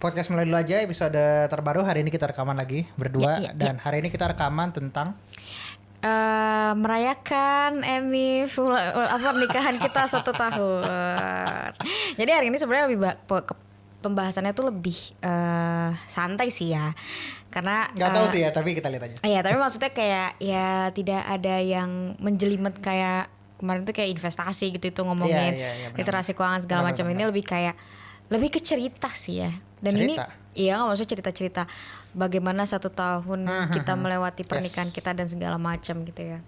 Podcast mulai dulu aja episode terbaru. Hari ini kita rekaman lagi berdua dan hari ini kita rekaman tentang merayakan pernikahan kita 1 tahun. Jadi hari ini sebenarnya pembahasannya tuh lebih santai sih ya. Karena nggak tahu sih ya, tapi kita lihat aja. Iya, tapi maksudnya kayak ya tidak ada yang menjelimet kayak kemarin tuh kayak investasi gitu itu ngomongin literasi keuangan segala macam. Ini lebih kayak lebih ke cerita sih ya. Dan cerita? Ini iya nggak maksudnya cerita-cerita bagaimana 1 tahun kita melewati pernikahan kita dan segala macam gitu ya.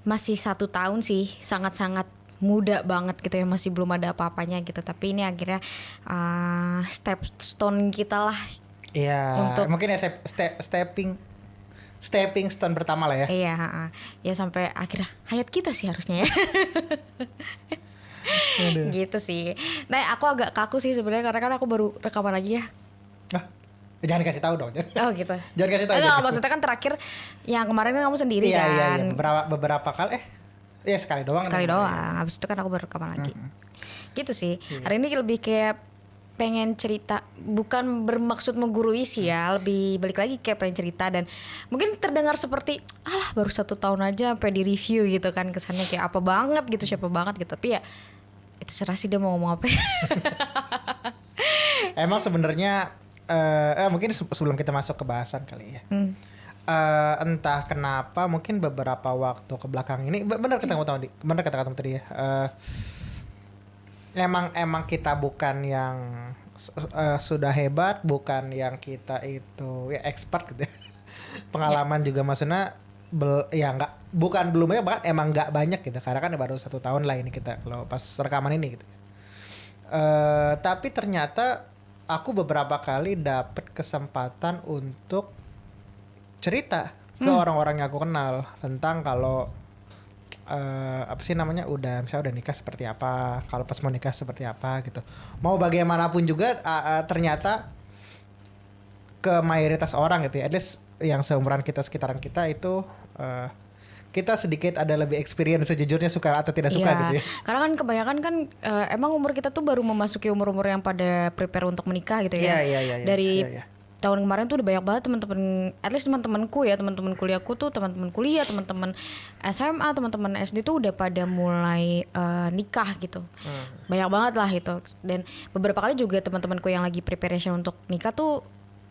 Masih 1 tahun sih, sangat-sangat muda banget gitu ya, masih belum ada apa-apanya gitu. Tapi ini akhirnya stone kita lah. Iya. Untuk mungkin ya stepping stone pertama lah ya. Iya. Ya sampai akhirnya hayat kita sih harusnya ya. Gitu sih. Nah aku agak kaku sih sebenarnya karena kan aku baru rekaman lagi ya. Jangan kasih tahu dong. Oh gitu. Jangan kasih tahu. Enggak, maksudnya kan terakhir yang kemarin kan kamu sendiri kan. Iya. Beberapa kali sekali doang. Sekali doang. Habis itu kan aku baru rekaman lagi. Gitu sih. Hari ini lebih kayak pengen cerita, bukan bermaksud menggurui sih ya, lebih balik lagi kayak pengen cerita. Dan mungkin terdengar seperti alah baru 1 tahun aja sampai di review gitu kan, kesannya kayak apa banget gitu, siapa banget gitu. Tapi ya itu serah sih dia mau ngomong apa. Emang sebenarnya mungkin sebelum kita masuk ke bahasan kali ya. Entah kenapa mungkin beberapa waktu ke belakang ini benar kata kamu tadi ya. Emang kita bukan yang sudah hebat, bukan yang kita itu ya expert gitu ya. Pengalaman juga maksudnya bukan belum ya, bahkan emang nggak banyak gitu, karena kan baru 1 tahun lah ini kita kalau pas rekaman ini gitu. Tapi ternyata aku beberapa kali dapet kesempatan untuk cerita ke orang-orang yang aku kenal tentang kalau misalnya udah nikah seperti apa, kalau pas mau nikah seperti apa gitu. Mau bagaimanapun juga ternyata ke mayoritas orang gitu ya, at least yang seumuran kita, sekitaran kita itu kita sedikit ada lebih experience sejujurnya, suka atau tidak suka gitu ya. Karena kan kebanyakan kan emang umur kita tuh baru memasuki umur-umur yang pada prepare untuk menikah gitu ya. Iya. Dari tahun kemarin tuh udah banyak banget teman-teman, at least teman-temanku ya, teman-teman kuliahku tuh, teman-teman kuliah, teman-teman SMA, teman-teman SD tuh udah pada mulai nikah gitu. Banyak banget lah itu. Dan beberapa kali juga teman-temanku yang lagi preparation untuk nikah tuh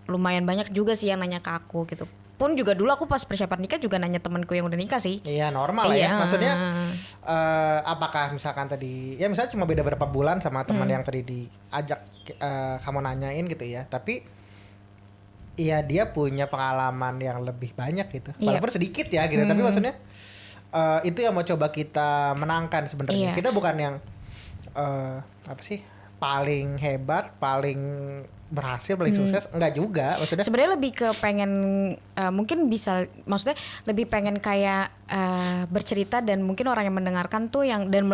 lumayan banyak juga sih yang nanya ke aku gitu. Pun juga dulu aku pas persiapan nikah juga nanya temanku yang udah nikah sih. Iya normal lah ya. Maksudnya apakah misalkan tadi ya misalnya cuma beda berapa bulan sama teman yang tadi diajak kamu nanyain gitu ya. Tapi iya dia punya pengalaman yang lebih banyak gitu. Walaupun sedikit ya gitu. Tapi maksudnya itu yang mau coba kita menangkan sebenarnya. Kita bukan yang paling hebat, paling berhasil, paling sukses, enggak juga maksudnya. Sebenarnya lebih ke pengen mungkin bisa, maksudnya lebih pengen kayak bercerita dan mungkin orang yang mendengarkan tuh yang dan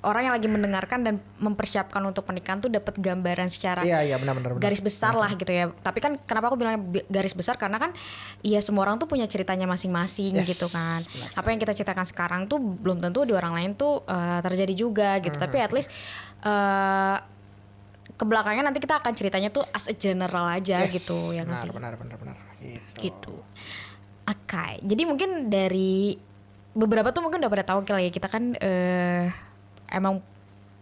orang yang lagi mendengarkan dan mempersiapkan untuk pernikahan tuh dapat gambaran secara benar. garis besar lah gitu ya. Tapi kan kenapa aku bilang garis besar, karena kan iya semua orang tuh punya ceritanya masing-masing gitu kan. Apa yang kita ceritakan sekarang tuh belum tentu di orang lain tuh terjadi juga gitu. Tapi at least kebelakangnya nanti kita akan ceritanya tuh as a general aja gitu ya nggak sih? Benar gitu. Oke, jadi mungkin dari beberapa tuh mungkin udah pada tahu kali ya, kita kan emang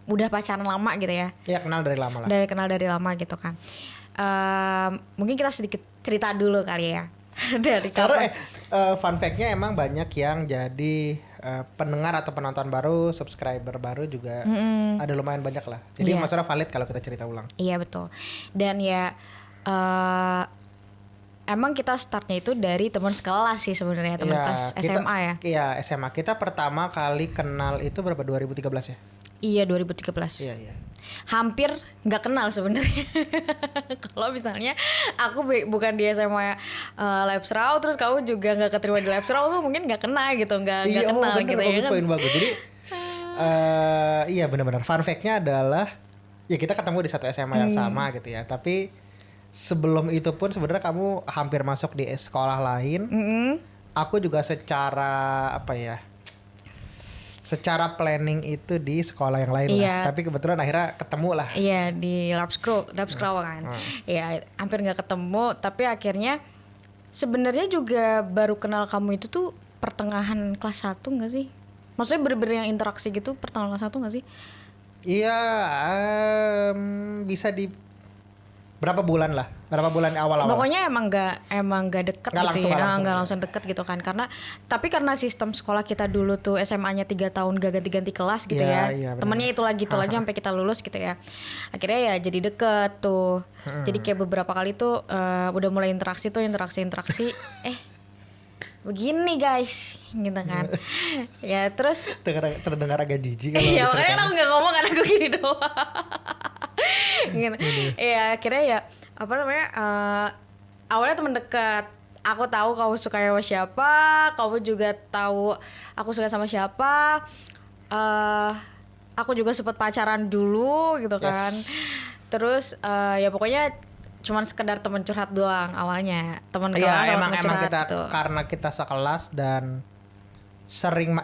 udah pacaran lama gitu ya. Iya, kenal dari lama lah. Kenal dari lama gitu kan. Mungkin kita sedikit cerita dulu kali ya. Dari karena fun fact-nya emang banyak yang jadi pendengar atau penonton baru, subscriber baru juga ada lumayan banyak lah. Jadi maksudnya valid kalau kita cerita ulang. Iya betul. Dan ya emang kita startnya itu dari teman sekelas sih sebenarnya, teman kelas SMA ya. Iya SMA. Kita pertama kali kenal itu berapa, 2013 ya? Iya 2013. Iya. Hampir nggak kenal sebenarnya. Kalau misalnya aku bukan di SMA Labsrau, terus kamu juga nggak keterima di Labsrau, tuh mungkin nggak kenal gitu, nggak kenal gitu ya kan. Bagus. Jadi iya benar-benar. Fun fact-nya adalah ya kita ketemu di satu SMA yang sama gitu ya. Tapi sebelum itu pun sebenarnya kamu hampir masuk di sekolah lain. Aku juga secara secara planning itu di sekolah yang lain Iya. lah. Tapi kebetulan akhirnya ketemu lah. Iya di Labskro kan. Iya hampir nggak ketemu, tapi akhirnya sebenarnya juga baru kenal kamu itu tuh pertengahan kelas 1 nggak sih? Maksudnya bener-bener yang interaksi gitu pertengahan kelas 1 nggak sih? Iya, bisa di berapa bulan lah, berapa bulan awal-awal. Pokoknya emang nggak deket Nggak gitu langsung, ya, nggak langsung. nggak langsung deket gitu kan, karena sistem sekolah kita dulu tuh SMA-nya 3 tahun gak ganti-ganti kelas gitu Iya, ya, iya, benar. temennya itu lagi sampai kita lulus gitu ya, akhirnya ya jadi deket tuh, jadi kayak beberapa kali tuh udah mulai interaksi begini guys gitu kan. Ya terus Terdengar agak jijik kalau iya diceritain. makanya aku nggak ngomong karena aku gini doang. Gitu. Iya akhirnya ya apa namanya awalnya teman dekat. Aku tahu kamu suka sama siapa, kamu juga tahu aku suka sama siapa. Aku juga sempat pacaran dulu gitu kan. Terus ya pokoknya cuman sekedar teman curhat doang awalnya, teman kelas Iya, sama emang teman curhat kita gitu. karena kita sekelas dan sering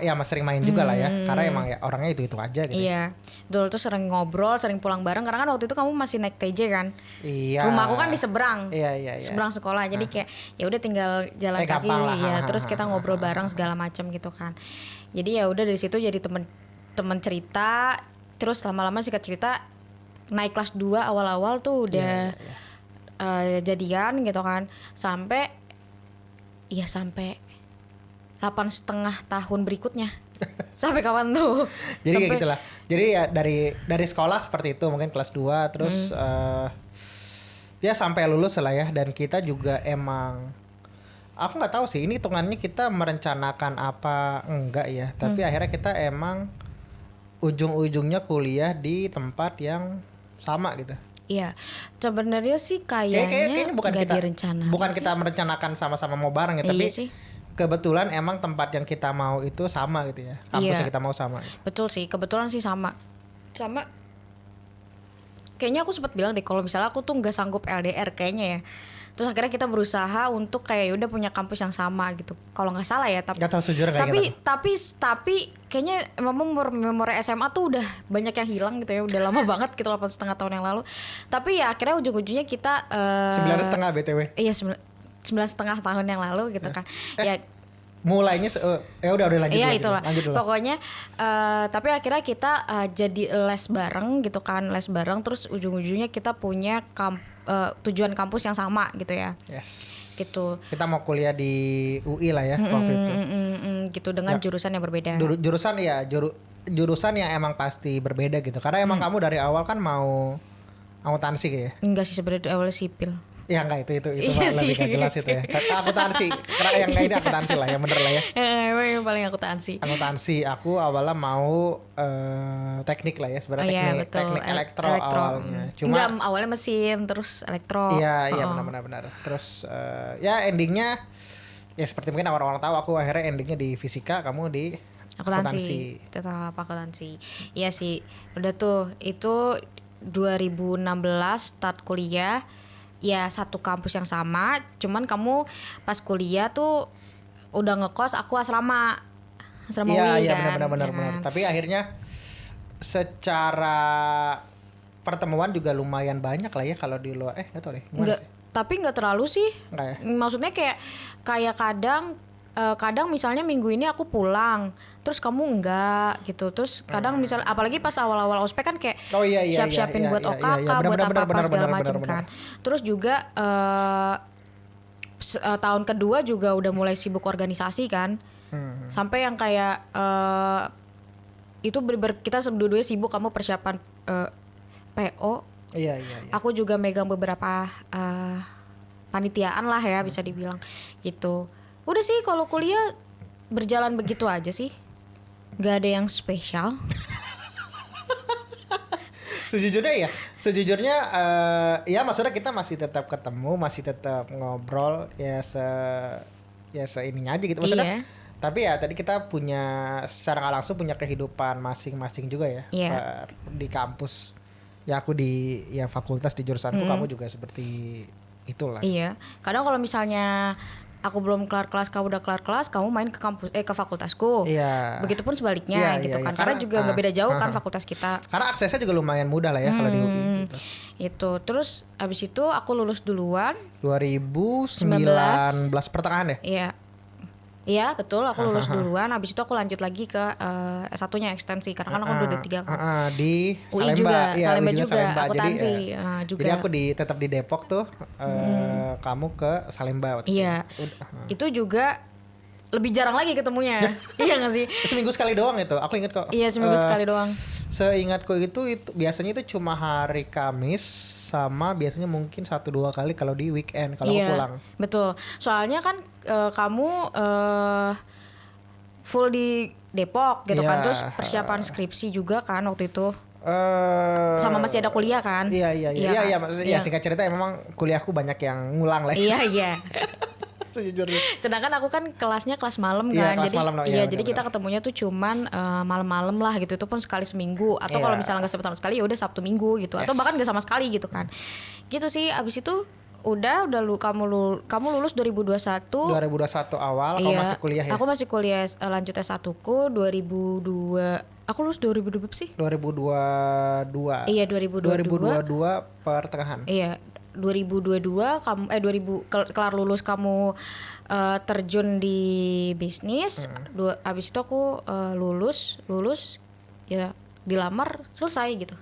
main juga lah ya. Karena emang ya orangnya itu aja gitu. Iya, dulu tuh sering ngobrol, sering pulang bareng karena kan waktu itu kamu masih naik TJ kan. Iya. Rumahku kan di seberang. Iya. Seberang sekolah. Jadi kayak ya udah tinggal jalan kaki gampang lah. ya, terus kita ngobrol bareng segala macam gitu kan. Jadi ya udah dari situ jadi temen cerita, terus lama-lama singkat cerita naik kelas 2 awal-awal tuh udah jadian gitu kan. Sampai 8,5 tahun berikutnya. Sampai kapan tuh? Jadi kayak gitulah. Jadi ya dari sekolah seperti itu, mungkin kelas 2 terus ya sampai lulus lah ya. Dan kita juga emang, aku nggak tahu sih ini hitungannya kita merencanakan apa enggak ya. Tapi akhirnya kita emang ujung-ujungnya kuliah di tempat yang sama gitu. Iya, sebenarnya sih kayaknya bukan nggak kita direncanakan bukan sih. kita merencanakan sama-sama mau bareng ya, tapi Iya sih. kebetulan emang tempat yang kita mau itu sama gitu ya. Kampus yang kita mau sama. Betul sih, kebetulan sih sama. Kayaknya aku sempat bilang deh kalau misalnya aku tuh nggak sanggup LDR kayaknya ya. Terus akhirnya kita berusaha untuk kayak udah punya kampus yang sama gitu. Kalau nggak salah ya, Gak tahu sejujurnya kayak tapi kayaknya memori SMA tuh udah banyak yang hilang gitu ya. Udah lama banget gitu 8,5 tahun yang lalu. Tapi ya akhirnya ujung-ujungnya kita 9,5 BTW. Iya 9,5 tahun yang lalu gitu kan. Ya Mulainya udah lanjut. iya lanjut, itulah. lanjut dulu. Pokoknya tapi akhirnya kita jadi les bareng gitu kan, les bareng terus ujung-ujungnya kita punya tujuan kampus yang sama gitu ya. Yes. Gitu. Kita mau kuliah di UI lah ya waktu itu. Gitu dengan jurusan yang berbeda. Jurusan yang emang pasti berbeda gitu. Karena emang kamu dari awal kan mau akuntansi ya. Enggak sih sebenarnya awalnya sipil. Ya enggak itu Iya mah lebih sih. gak jelas itu ya. Akuntansi. Karena yang enggak ini akuntansi lah, yang bener lah ya. Emang yang paling akuntansi. Akuntansi, aku awalnya mau teknik lah ya, sebenarnya Iya, betul. teknik elektro awalnya. Cuma Enggak, awalnya mesin terus elektro. iya benar. Terus ya endingnya ya seperti mungkin orang-orang tahu, aku akhirnya endingnya di fisika, kamu di Akuntansi. Tetap akuntansi. Iya sih. Udah tuh itu 2016 start kuliah. Ya satu kampus yang sama, cuman kamu pas kuliah tuh udah ngekos, aku asrama UI iya, kan. benar. Tapi akhirnya secara pertemuan juga lumayan banyak lah ya kalau di luar. Nggak tahu deh. Enggak, tapi nggak terlalu sih. Nggak ya? Maksudnya kayak kadang misalnya minggu ini aku pulang, terus kamu enggak gitu. Terus kadang misalnya apalagi pas awal-awal ospek kan kayak siap-siapin buat OKK, buat apa-apa segala macam kan. Terus juga tahun kedua juga udah mulai sibuk organisasi kan. Sampai yang kayak itu kita dua-duanya sibuk, kamu persiapan PO. Iya. Aku juga megang beberapa panitiaan lah ya bisa dibilang gitu. Udah sih kalau kuliah berjalan begitu aja sih. Gak ada yang spesial. Sejujurnya ya maksudnya kita masih tetap ketemu, masih tetap ngobrol ya seininya aja gitu maksudnya. Iya. Tapi ya tadi kita punya secara nggak langsung punya kehidupan masing-masing juga ya. Iya. Di kampus. Ya aku di fakultas di jurusanku, kamu juga seperti itulah. Iya. Kadang kalau misalnya aku belum kelar kelas, kamu udah kelar kelas, kamu main ke kampus ke fakultasku. Iya. Begitupun sebaliknya Iya, gitu iya, kan. iya. Karena juga nggak beda jauh kan Aha. fakultas kita. Karena aksesnya juga lumayan mudah lah ya kalau di UI gitu. Itu. Terus abis itu aku lulus duluan. 2019 pertengahan ya? Iya. Iya betul, aku lulus duluan. Abis itu aku lanjut lagi ke S1-nya ekstensi. Karena kan aku udah D3 kan. Di UI Salemba. juga, Iya, Salemba UI juga, akuntansi juga. Jadi aku tetap di Depok tuh, kamu ke Salemba waktu Iya, itu. itu juga lebih jarang lagi ketemunya. Iya gak sih? Seminggu sekali doang itu, aku inget kok. Iya seminggu sekali doang. Seingatku itu biasanya itu cuma hari Kamis sama biasanya mungkin 1-2 kali kalau di weekend kalau aku pulang. Betul. Soalnya kan kamu full di Depok gitu kan, terus persiapan skripsi juga kan waktu itu. Sama masih ada kuliah kan? Iya, Iya. singkat cerita memang kuliahku banyak yang ngulang lah. Iya. Sejujurnya. Sedangkan aku kan kelasnya kelas malam Iya, kan, kelas jadi malam, no. iya, Iya, jadi kita benar-benar. ketemunya tuh cuman malam-malam lah gitu, itu pun sekali seminggu atau Iya. kalau misalnya nggak sama sekali ya udah Sabtu Minggu gitu, atau Yes. bahkan nggak sama sekali gitu kan, gitu sih. Abis itu kamu lulus 2021. 2021 awal, kamu masih kuliah ya? Aku masih kuliah lanjut S1-ku 2002. Aku lulus 2002 berapa sih? 2022. Iya 2022. 2022 pertengahan. Iya 2022 kamu 2000 kelar lulus kamu terjun di bisnis. Abis itu aku lulus ya dilamar selesai gitu.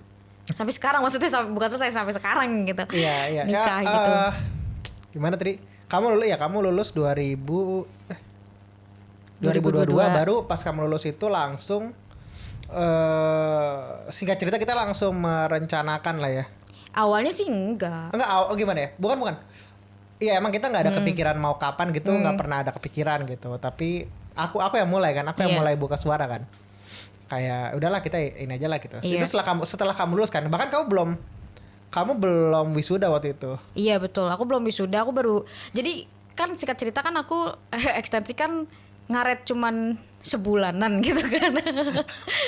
Sampai sekarang maksudnya bukan selesai sampai sekarang gitu. Iya. Nikah Ya, gitu. Gimana tadi? Kamu lulus 2022 baru pas kamu lulus itu langsung singkat cerita kita langsung merencanakan lah ya. Awalnya sih enggak. Gimana ya? Bukan. Iya emang kita nggak ada kepikiran mau kapan gitu, nggak pernah ada kepikiran gitu. Tapi aku yang mulai kan, aku yang mulai buka suara kan. Kayak udahlah kita ini aja lah gitu. Iya. Itu setelah kamu lulus kan, bahkan kamu belum wisuda waktu itu. Iya betul, aku belum wisuda, aku baru. Jadi kan singkat cerita kan aku ekstensi kan ngaret cuman sebulanan gitu kan.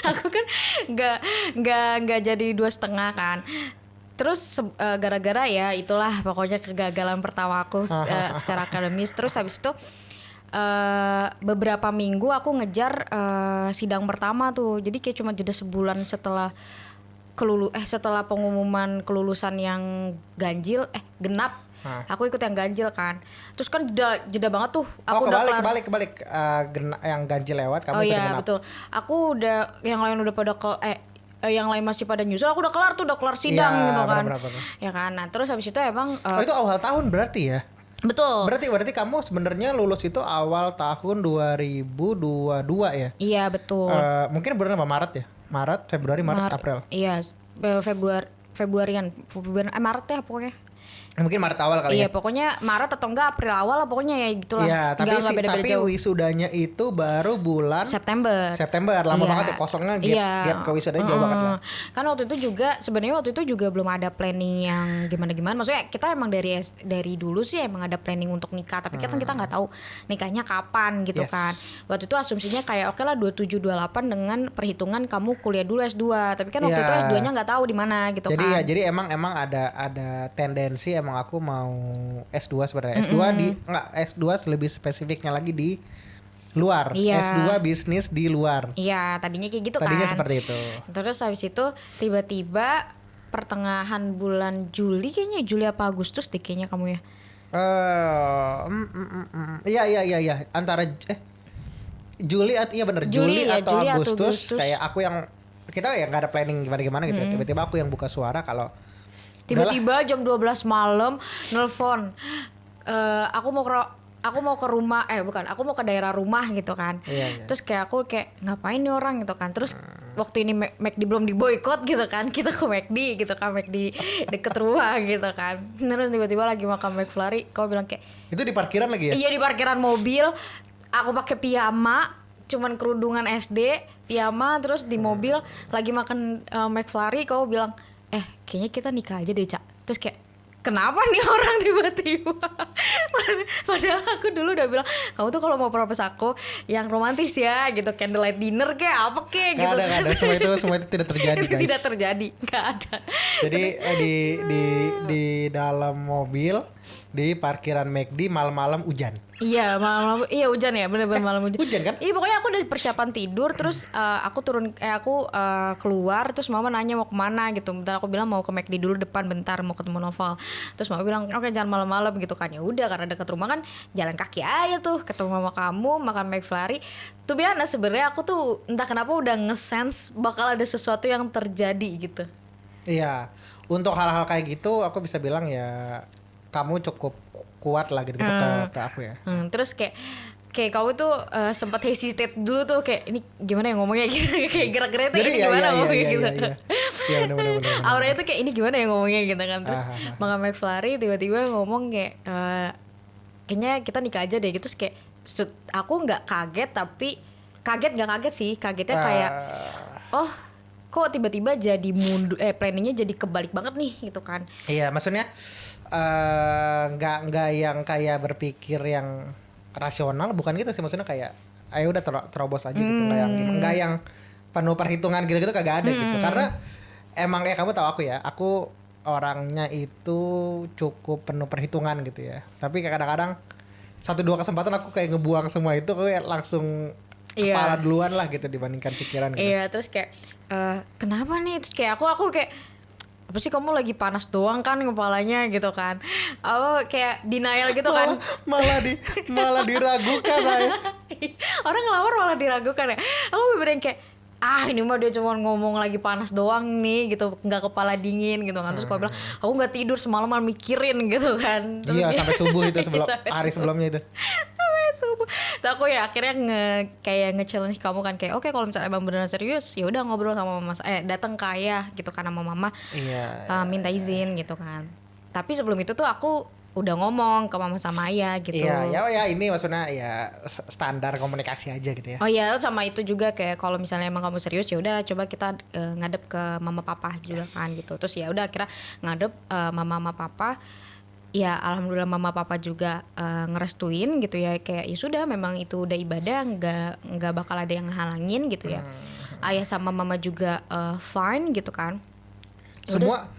Aku kan nggak jadi 2,5 kan. Terus gara-gara ya itulah pokoknya kegagalan pertama aku secara akademis. Terus habis itu beberapa minggu aku ngejar sidang pertama tuh. Jadi kayak cuma jeda sebulan setelah setelah pengumuman kelulusan yang genap. Aku ikut yang ganjil kan. Terus kan jeda banget tuh. Aku kebalik. Yang ganjil lewat, kamu ikut iya, genap. betul. Aku udah yang lain udah pada yang lain masih pada nyusul, aku udah kelar sidang Iya, gitu kan. benar. Ya kan. Nah, terus habis itu emang Itu awal tahun berarti ya? betul. Berarti kamu sebenarnya lulus itu awal tahun 2022 ya? Iya, betul. Mungkin bulan apa? Maret ya? Februari, April. Iya, Februarian, Maret ya pokoknya. Mungkin Maret awal kali Iya, ya? pokoknya Maret atau enggak April awal lah pokoknya ya gitulah. Iya, tapi beda-beda tapi jauh. wisudanya itu baru bulan September. Lama Iya. banget ya kosongnya gap ke wisudanya jauh banget lah. Kan waktu itu juga belum ada planning yang gimana-gimana. Maksudnya kita emang dari dulu sih emang ada planning untuk nikah, tapi kan kita nggak tahu nikahnya kapan gitu Yes. kan. Waktu itu asumsinya kayak oke lah 27 28 dengan perhitungan kamu kuliah dulu S2. Tapi kan waktu Iya. itu S2-nya nggak tahu di mana gitu Jadi kan. ya, jadi emang ada tendensi emang aku mau S2 sebenarnya. S2 lebih spesifiknya lagi di luar. Iya. S2 bisnis di luar. Iya, tadinya kayak gitu Tadinya kan. seperti itu. Terus habis itu tiba-tiba pertengahan bulan Juli Juli apa Agustus deh kayaknya kamu ya. Iya. Antara Juli iya bener Juli atau Agustus. Kayak aku yang kita ya nggak ada planning gimana gitu. Tiba-tiba aku yang buka suara kalau tiba-tiba jam 12 malam nelfon. Aku mau ke rumah, aku mau ke daerah rumah gitu kan. Iya. Terus kayak aku ngapain nih orang gitu kan. Terus waktu ini McD belum diboykot gitu kan. Kita ke McD gitu kan, McD deket rumah gitu kan. Terus tiba-tiba lagi makan McFlurry, kau bilang kayak itu di parkiran lagi ya? iya di parkiran mobil. Aku pakai piyama, cuman kerudungan SD, piyama, terus di mobil lagi makan McFlurry, kau bilang kayaknya kita nikah aja deh Cak. Terus kayak kenapa nih orang tiba-tiba? Padahal aku dulu udah bilang kamu tuh kalau mau propose aku yang romantis ya gitu, candlelight dinner kayak apa kayak gitu. Gak ada. Semua itu tidak terjadi Itu guys. tidak terjadi, nggak ada. Jadi di dalam mobil di parkiran McD malam-malam hujan. Iya malam iya hujan ya bener-bener malam hujan. Hujan kan? Iya pokoknya aku udah persiapan tidur terus aku keluar terus mama nanya mau kemana gitu. Bentar aku bilang mau ke McD dulu depan bentar mau ketemu Noval. Terus mama bilang oke jangan malam-malam gitu kan. Ya udah karena dekat rumah kan jalan kaki aja tuh ketemu mama kamu makan McFlurry. Tuh biasa sebenarnya aku tuh entah kenapa udah nge-sense bakal ada sesuatu yang terjadi gitu. Iya, untuk hal-hal kayak gitu aku bisa bilang ya kamu cukup kuat lah gitu, ke aku ya. Terus kayak kamu tuh sempat hesitate dulu tuh kayak ini gimana ya ngomongnya gitu kayak gerak-geraknya ini gimana ngomongnya gitu. Iya benar. Auranya tuh kayak ini gimana ya ngomongnya gitu kan. Terus makan McFlurry tiba-tiba ngomong kayak kayaknya kita nikah aja deh gitu. Terus kayak aku nggak kaget tapi nggak kaget sih, kagetnya kayak oh kok tiba-tiba jadi mundur planningnya jadi kebalik banget nih gitu kan. Iya maksudnya nggak yang kayak berpikir yang rasional, bukan gitu sih, maksudnya kayak ayo udah terobos aja gitu, nggak yang penuh perhitungan gitu kagak ada gitu, karena emang kayak kamu tahu aku orangnya itu cukup penuh perhitungan gitu ya, tapi kadang-kadang 1-2 kesempatan aku kayak ngebuang semua itu kayak langsung kepala duluan lah gitu dibandingkan pikiran gitu. Iya terus kayak kenapa nih, terus kayak aku kayak apa sih kamu lagi panas doang kan kepalanya gitu kan. Oh kayak denial gitu kan. Malah diragukan ya. Orang ngelamar malah diragukan ya. Aku bener kayak ini mah dia cuma ngomong lagi panas doang nih gitu, nggak kepala dingin gitu kan. Terus aku bilang aku nggak tidur semalaman mikirin gitu kan. Terus iya sampai subuh itu hari sebelumnya itu. Sampai subuh. Terus aku ya akhirnya kayak nge-challenge kamu kan kayak oke, kalau misalnya emang beneran serius ya udah ngobrol sama mama datang ke ayah gitu kan sama mama. Iya. Minta izin gitu kan. Tapi sebelum itu tuh aku udah ngomong ke mama sama ayah gitu. Iya, ya ini maksudnya ya standar komunikasi aja gitu ya. Oh iya, sama itu juga kayak kalau misalnya emang kamu serius ya udah coba kita ngadep ke mama papa juga kan gitu. Terus ya udah akhirnya ngadep mama papa. Ya alhamdulillah mama papa juga ngerestuin gitu ya, kayak ya sudah memang itu udah ibadah, nggak bakal ada yang halangin gitu ya. Ayah sama mama juga fine gitu kan. Semua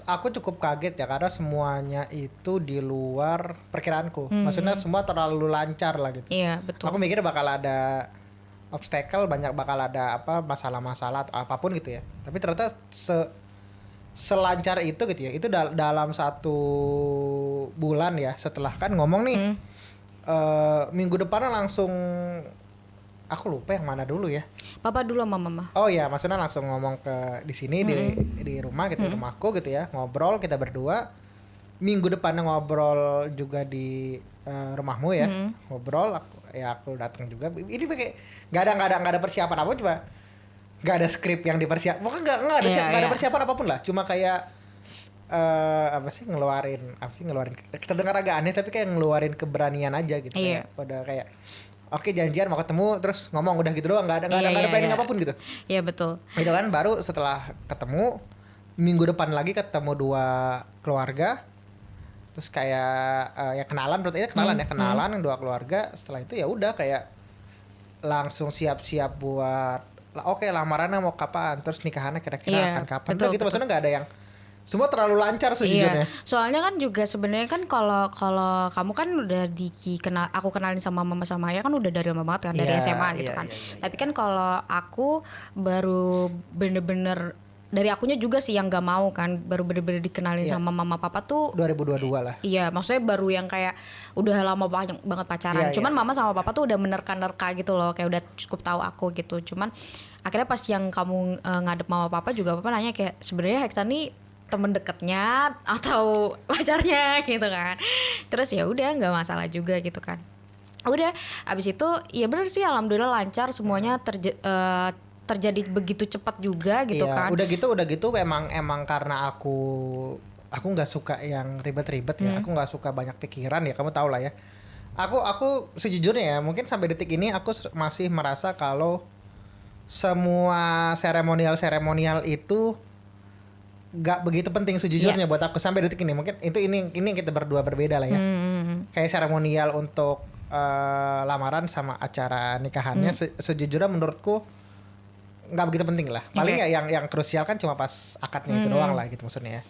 aku cukup kaget ya karena semuanya itu di luar perkiraanku. Maksudnya semua terlalu lancar lah gitu. Iya betul. Aku mikir bakal ada obstacle, bakal ada apa masalah-masalah atau apapun gitu ya. Tapi ternyata selancar itu gitu ya. Itu dalam 1 bulan ya setelah kan ngomong nih minggu depannya langsung, aku lupa yang mana dulu ya. Papa dulu sama mama. Oh iya, maksudnya langsung ngomong ke di sini di rumah gitu, rumahku gitu ya, ngobrol kita berdua. Minggu depannya ngobrol juga di rumahmu ya, ngobrol. Aku datang juga. Ini kayak nggak ada persiapan apa, coba nggak ada skrip yang dipersiapkan. Pokoknya nggak ada persiapan apapun lah. Cuma kayak ngeluarin terdengar agak aneh tapi kayak ngeluarin keberanian aja gitu. Kayak udah kayak oke janjian mau ketemu terus ngomong udah gitu doang, nggak ada planning apapun gitu. Iya betul. Itu kan baru setelah ketemu minggu depan lagi ketemu 2 keluarga, terus kayak ya kenalan 2 keluarga. Setelah itu ya udah kayak langsung siap-siap buat oke lamarannya mau kapan, terus nikahannya kira-kira akan kapan. Betul, gitu maksudnya nggak ada yang, semua terlalu lancar sejujurnya. Iya. Soalnya kan juga sebenarnya kan kalau kamu kan udah aku kenalin sama mama sama ayah kan udah dari lama banget kan, dari SMA gitu kan. Tapi kan kalau aku baru bener-bener dari akunya juga sih yang gak mau kan, baru bener-bener dikenalin sama mama papa tuh 2022 lah. Iya, maksudnya baru yang kayak udah lama banget pacaran. Cuman mama sama papa tuh udah menerka-nerka gitu loh, kayak udah cukup tahu aku gitu. Cuman akhirnya pas yang kamu ngadep mama papa juga papa nanya kayak sebenarnya Heksa nih temen deketnya atau pacarnya gitu kan. Terus ya udah nggak masalah juga gitu kan. Udah abis itu ya bener sih alhamdulillah lancar semuanya, terjadi begitu cepat juga gitu kan. Udah gitu emang karena aku nggak suka yang ribet-ribet ya. Aku nggak suka banyak pikiran ya, kamu tahu lah ya. Aku sejujurnya ya mungkin sampai detik ini aku masih merasa kalau semua seremonial itu gak begitu penting sejujurnya buat aku sampai detik ini. Mungkin ini kita berdua berbeda lah ya. Kayak seremonial untuk lamaran sama acara nikahannya sejujurnya menurutku nggak begitu penting lah. Paling ya yang krusial kan cuma pas akadnya itu doang lah gitu maksudnya ya.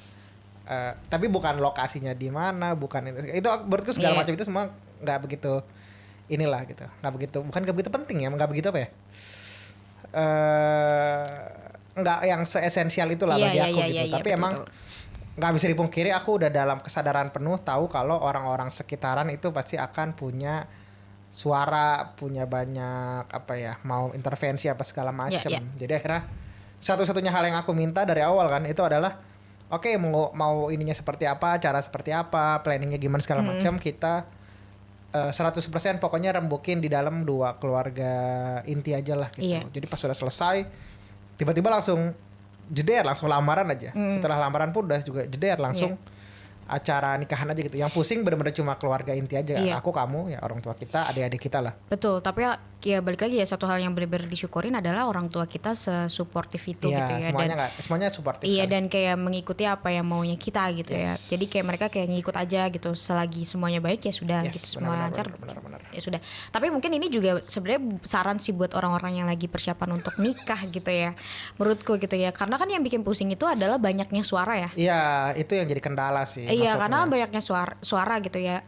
Tapi bukan lokasinya di mana, bukan itu menurutku segala macam itu semua nggak begitu inilah gitu, nggak begitu penting ya, nggak begitu apa ya, nggak yang seesensial itulah bagi aku gitu. Tapi betul, emang nggak bisa dipungkiri aku udah dalam kesadaran penuh tahu kalau orang-orang sekitaran itu pasti akan punya suara, punya banyak apa ya, mau intervensi apa segala macam. Jadi akhirnya satu-satunya hal yang aku minta dari awal kan itu adalah oke, mau ininya seperti apa, cara seperti apa, planningnya gimana segala macam, kita 100% pokoknya rembukin di dalam 2 keluarga inti aja lah gitu. Jadi pas sudah selesai tiba-tiba langsung jeder, langsung lamaran aja. Setelah lamaran pun udah juga jeder langsung acara nikahan aja gitu. Yang pusing benar-benar cuma keluarga inti aja. Aku, kamu, ya orang tua kita, adik-adik kita lah. Betul, tapi ya balik lagi ya, satu hal yang benar-benar disyukurin adalah orang tua kita sesuportif itu gitu ya. Semuanya suportif. Iya, dan kayak mengikuti apa yang maunya kita gitu ya. Jadi kayak mereka kayak ngikut aja gitu. Selagi semuanya baik ya sudah gitu, semua lancar. Benar. Ya sudah. Tapi mungkin ini juga sebenarnya saran sih buat orang-orang yang lagi persiapan untuk nikah gitu ya. Menurutku gitu ya. Karena kan yang bikin pusing itu adalah banyaknya suara ya. Iya, itu yang jadi kendala sih. Iya, karena banyaknya suara gitu ya.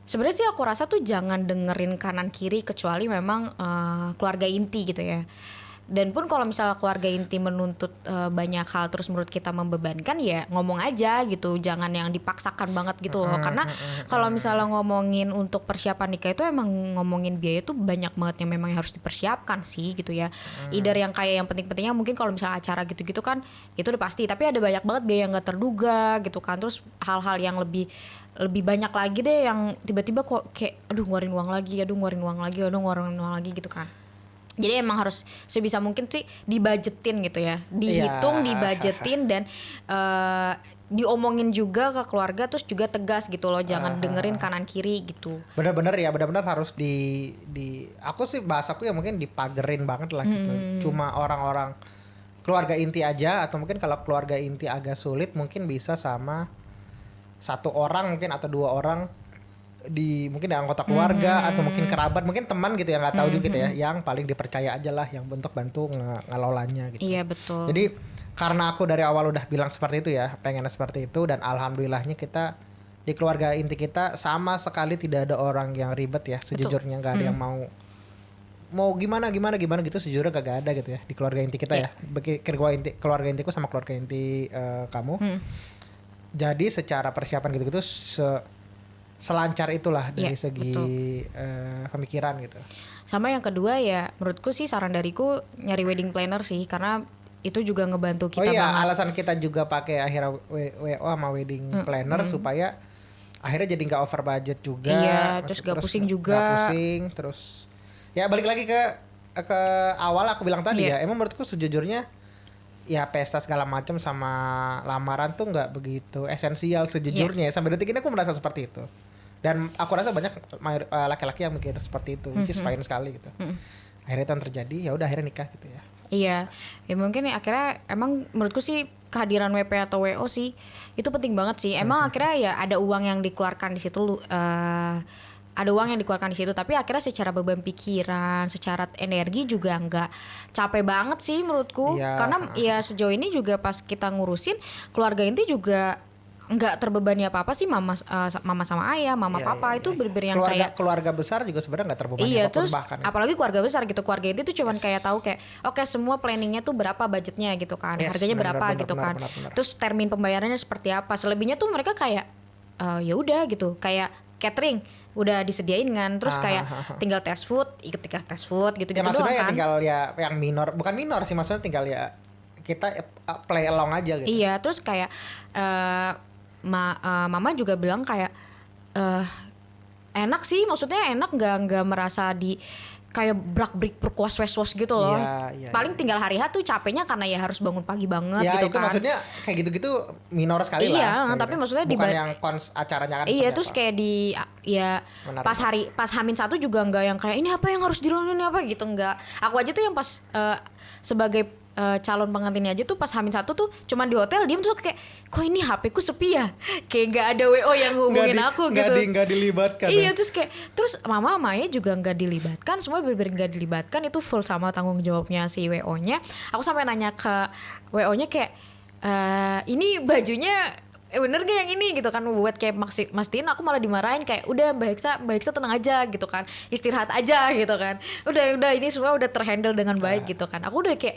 Sebenarnya sih aku rasa tuh jangan dengerin kanan kiri kecuali memang keluarga inti gitu ya. Dan pun kalau misalnya keluarga inti menuntut banyak hal terus menurut kita membebankan, ya ngomong aja gitu, jangan yang dipaksakan banget gitu loh. Karena kalau misalnya ngomongin untuk persiapan nikah itu emang ngomongin biaya tuh banyak banget yang memang harus dipersiapkan sih gitu ya. Either yang kayak yang penting-pentingnya mungkin kalau misalnya acara gitu-gitu kan itu udah pasti, tapi ada banyak banget biaya yang gak terduga gitu kan. Terus hal-hal yang lebih banyak lagi deh yang tiba-tiba kok kayak aduh ngeluarin uang lagi gitu kan. Jadi emang harus sebisa mungkin sih dibudgetin gitu ya, dihitung, dibudgetin dan diomongin juga ke keluarga, terus juga tegas gitu loh, jangan dengerin kanan kiri gitu. Benar-benar harus di aku sih bahasaku ya mungkin dipagerin banget lah gitu. Cuma orang-orang keluarga inti aja, atau mungkin kalau keluarga inti agak sulit mungkin bisa sama 1 orang mungkin atau 2 orang mungkin di anggota keluarga atau mungkin kerabat, mungkin teman gitu ya, nggak tahu juga gitu ya, yang paling dipercaya aja lah, yang bentuk bantu ngelolanya gitu. Iya betul. Jadi karena aku dari awal udah bilang seperti itu ya, pengennya seperti itu, dan alhamdulillahnya kita di keluarga inti kita sama sekali tidak ada orang yang ribet ya, sejujurnya nggak ada yang mau gimana gitu, sejujurnya gak ada gitu ya di keluarga inti kita ya. Keluarga intiku sama keluarga inti kamu. Jadi secara persiapan gitu-gitu selancar itulah dari segi pemikiran gitu. Sama yang kedua ya menurutku sih saran dariku nyari wedding planner sih, karena itu juga ngebantu kita banget. Alasan kita juga pakai akhirnya WO sama wedding planner supaya akhirnya jadi nggak over budget juga. Iya, terus gak pusing juga. Gak pusing, terus ya balik lagi ke awal aku bilang tadi ya, emang menurutku sejujurnya ya pesta segala macam sama lamaran tuh nggak begitu esensial sejujurnya. Sampai detik ini aku merasa seperti itu, dan aku rasa banyak laki-laki yang mikir seperti itu, which is fine sekali gitu. Akhirnya itu yang terjadi, ya udah akhirnya nikah gitu ya. Iya, ya mungkin akhirnya emang menurutku sih kehadiran WP atau WO sih itu penting banget sih. Emang akhirnya ya ada uang yang dikeluarkan di situ, tapi akhirnya secara beban pikiran, secara energi juga nggak capek banget sih menurutku. Karena ya sejauh ini juga pas kita ngurusin keluarga inti juga nggak terbebani apa-apa sih, mama sama ayah, papa itu bener-bener yang kayak keluarga besar juga sebenarnya nggak terbebani apapun, terus bahkan apalagi keluarga besar gitu, keluarga inti tuh cuman kayak tahu kayak oke, semua planningnya tuh berapa budgetnya gitu kan, harganya berapa gitu kan, terus termin pembayarannya seperti apa, selebihnya tuh mereka kayak ya udah gitu, kayak catering udah disediain kan, terus kayak tinggal tes food, ikut tes food gitu-gitu ya, maksudnya doang ya kan. tinggal ya yang bukan minor sih, maksudnya tinggal ya kita play along aja gitu. Iya, terus kayak mama juga bilang kayak enak sih, maksudnya enak, nggak merasa di kayak brak-brik perkuas wes-wes gitu loh. Paling tinggal hari H tuh capeknya karena ya harus bangun pagi banget gitu itu kan. Maksudnya kayak gitu-gitu minor sekali lah. Iya, tapi maksudnya bukan yang acaranya kan. Iya, terus kayak pas H-1 juga nggak yang kayak ini apa yang harus dilakukan, ini apa gitu, nggak. Aku aja tuh yang pas sebagai calon pengantinnya aja tuh pas H-1 tuh cuman di hotel diem, tuh kayak kok ini HP ku sepi ya, kayak gak ada WO yang hubungin aku gitu. Gak dilibatkan. Iya, terus mama Maya juga gak dilibatkan, semua bener-bener gak dilibatkan, itu full sama tanggung jawabnya si WO-nya. Aku sampai nanya ke WO-nya kayak ini bajunya bener gak yang ini gitu kan, buat kayak mastiin aku malah dimarahin kayak udah Mbak Heksa tenang aja gitu kan, istirahat aja gitu kan, udah ini semua udah terhandle dengan baik gitu kan. Aku udah kayak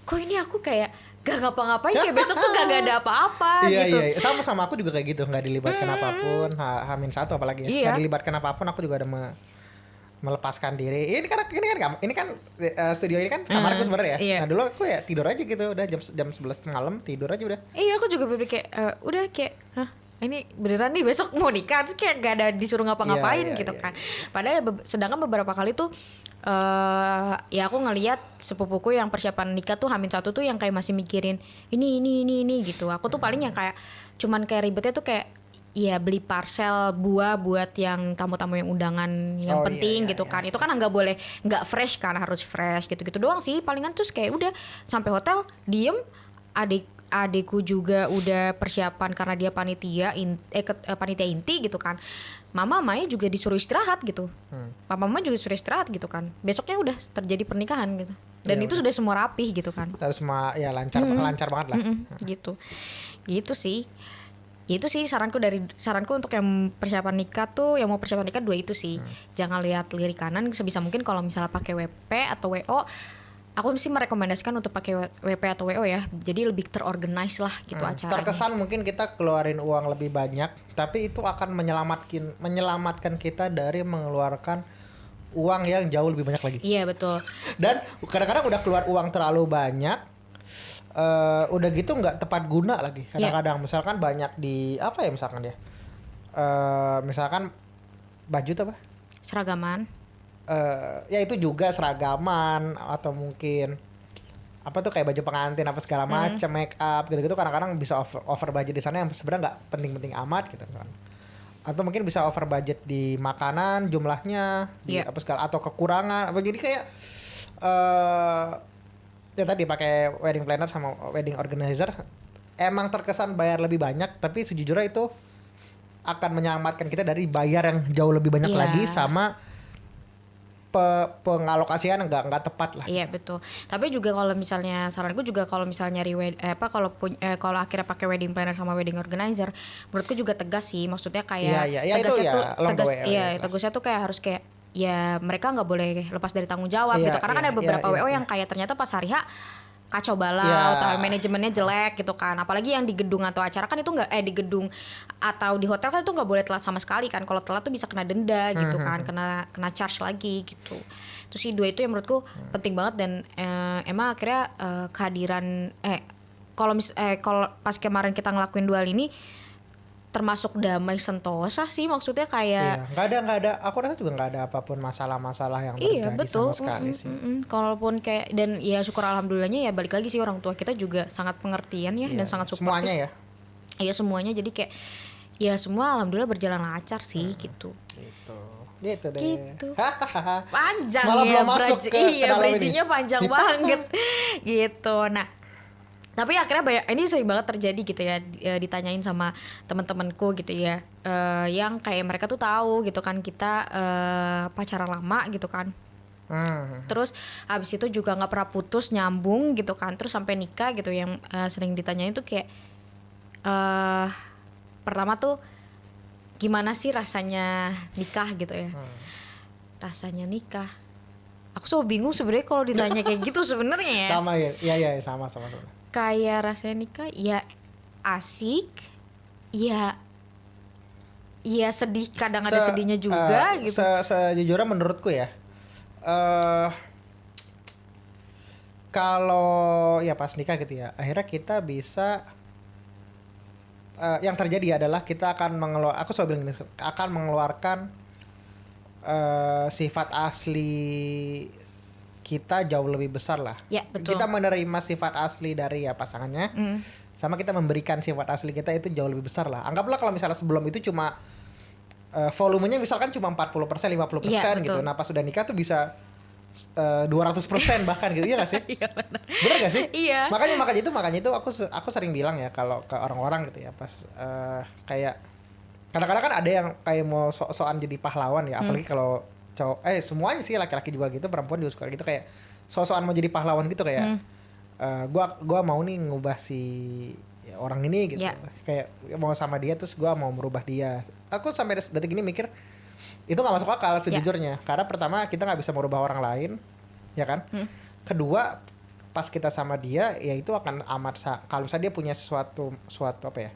kok ini aku kayak gak ngapa-ngapain, kayak besok tuh gak ada apa-apa gitu. Iya, sama aku juga kayak gitu, nggak dilibatkan apapun, H-1 apalagi ya, nggak dilibatkan apapun, aku juga ada melepaskan diri. Ini kan studio ini kan kamarku sebenarnya ya. Iya. Nah dulu aku ya tidur aja gitu, udah jam 11 malam tidur aja udah. Iya, aku juga bener kayak udah kayak ini beneran nih besok mau nikah, terus kayak gak ada disuruh ngapa-ngapain Iya, gitu iya, kan. Padahal sedangkan beberapa kali tuh ya aku ngelihat sepupuku yang persiapan nikah tuh H-1 tuh yang kayak masih mikirin ini gitu. Aku tuh paling yang kayak cuman kayak ribetnya tuh kayak ya beli parcel buah buat yang tamu-tamu yang undangan yang penting gitu kan. Itu kan nggak boleh nggak fresh kan, harus fresh gitu-gitu doang sih palingan. Terus kayak udah sampai hotel diem, adikku juga udah persiapan karena dia panitia inti gitu kan. Mamanya juga disuruh istirahat gitu. Mama juga disuruh istirahat gitu kan. Besoknya udah terjadi pernikahan gitu. Dan itu sudah semua rapih gitu kan. Harus semua ya lancar banget lah. Gitu. Gitu sih. Itu sih saranku untuk yang persiapan nikah tuh, yang mau persiapan nikah 2 itu sih. Jangan lihat lirik kanan, sebisa mungkin kalau misalnya pakai WP atau WO, aku sih merekomendasikan untuk pakai WP atau WO ya. Jadi lebih terorganize lah gitu acaranya. Terkesan mungkin kita keluarin uang lebih banyak, tapi itu akan menyelamatkan kita dari mengeluarkan uang yang jauh lebih banyak lagi. Iya betul. Dan kadang-kadang udah keluar uang terlalu banyak, udah gitu nggak tepat guna lagi. Kadang-kadang misalkan banyak di apa ya misalkan ya, misalkan baju tuh apa? Seragaman. Ya itu juga seragaman atau mungkin apa tuh kayak baju pengantin apa segala macam, make up gitu-gitu kadang-kadang bisa over budget di sana yang sebenarnya nggak penting-penting amat gitu kan. Atau mungkin bisa over budget di makanan jumlahnya, di apa segala atau kekurangan apa, jadi kayak ya tadi pakai wedding planner sama wedding organizer emang terkesan bayar lebih banyak, tapi sejujurnya itu akan menyelamatkan kita dari bayar yang jauh lebih banyak lagi sama pengalokasian nggak tepat lah. Iya betul. Tapi juga kalau misalnya saranku juga kalau misalnya nyari kalau akhirnya pakai wedding planner sama wedding organizer, menurutku juga tegas sih. Maksudnya kayak tegasnya tuh tegasnya tuh kayak harus kayak ya mereka nggak boleh lepas dari tanggung jawab gitu. Karena kan ada beberapa WO yang kayak ternyata pas hari H kacau balau atau manajemennya jelek gitu kan. Apalagi yang di gedung atau acara kan itu di gedung atau di hotel kan itu nggak boleh telat sama sekali kan. Kalau telat tuh bisa kena denda gitu kan, kena charge lagi gitu. Itu sih 2 itu yang menurutku penting banget. Dan emang akhirnya kehadiran kalau pas kemarin kita ngelakuin 2 hal ini termasuk damai sentosa sih, maksudnya kayak nggak ada aku rasa juga nggak ada apapun masalah-masalah yang terjadi sama sekali sih. Kalaupun kayak, dan ya syukur alhamdulillahnya ya balik lagi sih orang tua kita juga sangat pengertian ya, dan sangat supportif semuanya ya. Iya semuanya, jadi kayak ya semua alhamdulillah berjalan lancar sih gitu Gitu deh. Gitu. Panjang malah ya belum masuk ke bridging-nya panjang banget gitu. Nah tapi akhirnya ini sering banget terjadi gitu ya, ditanyain sama teman-temanku gitu ya, yang kayak mereka tuh tahu gitu kan kita pacaran lama gitu kan. Terus habis itu juga nggak pernah putus, nyambung gitu kan, terus sampai nikah gitu. Yang sering ditanyain tuh kayak pertama tuh gimana sih rasanya nikah gitu ya. Rasanya nikah, aku so bingung sebenarnya kalau ditanya kayak gitu sebenarnya ya. Sama ya, sama. Kayak rasanya nikah ya asik, ya sedih, kadang ada sedihnya juga gitu. Sejujurnya menurutku ya, kalau ya pas nikah gitu ya, akhirnya kita bisa yang terjadi adalah kita akan aku selalu bilang gini, akan mengeluarkan sifat asli kita jauh lebih besar lah. Ya, betul. Kita menerima sifat asli dari ya pasangannya, sama kita memberikan sifat asli kita itu jauh lebih besar lah. Anggaplah kalau misalnya sebelum itu cuma volumenya misalkan cuma 40%, 50% gitu. Nah pas sudah nikah tuh bisa 200% bahkan gitu, iya gak sih? Iya benar. Bener gak sih? Iya. Makanya itu aku sering bilang ya kalau ke orang-orang gitu ya, pas kayak kadang-kadang kan ada yang kayak mau sok-sokan jadi pahlawan ya, apalagi kalau cowok, semuanya sih, laki-laki juga gitu, perempuan juga suka gitu, kayak sok-sokan mau jadi pahlawan gitu kayak gua mau nih ngubah si orang ini gitu. Yeah. Kayak mau sama dia terus gue mau merubah dia. Aku sampai detik ini mikir itu nggak masuk akal sejujurnya. Karena pertama kita nggak bisa merubah orang lain, ya kan? Kedua pas kita sama dia ya itu akan kalau misalnya dia punya suatu apa ya?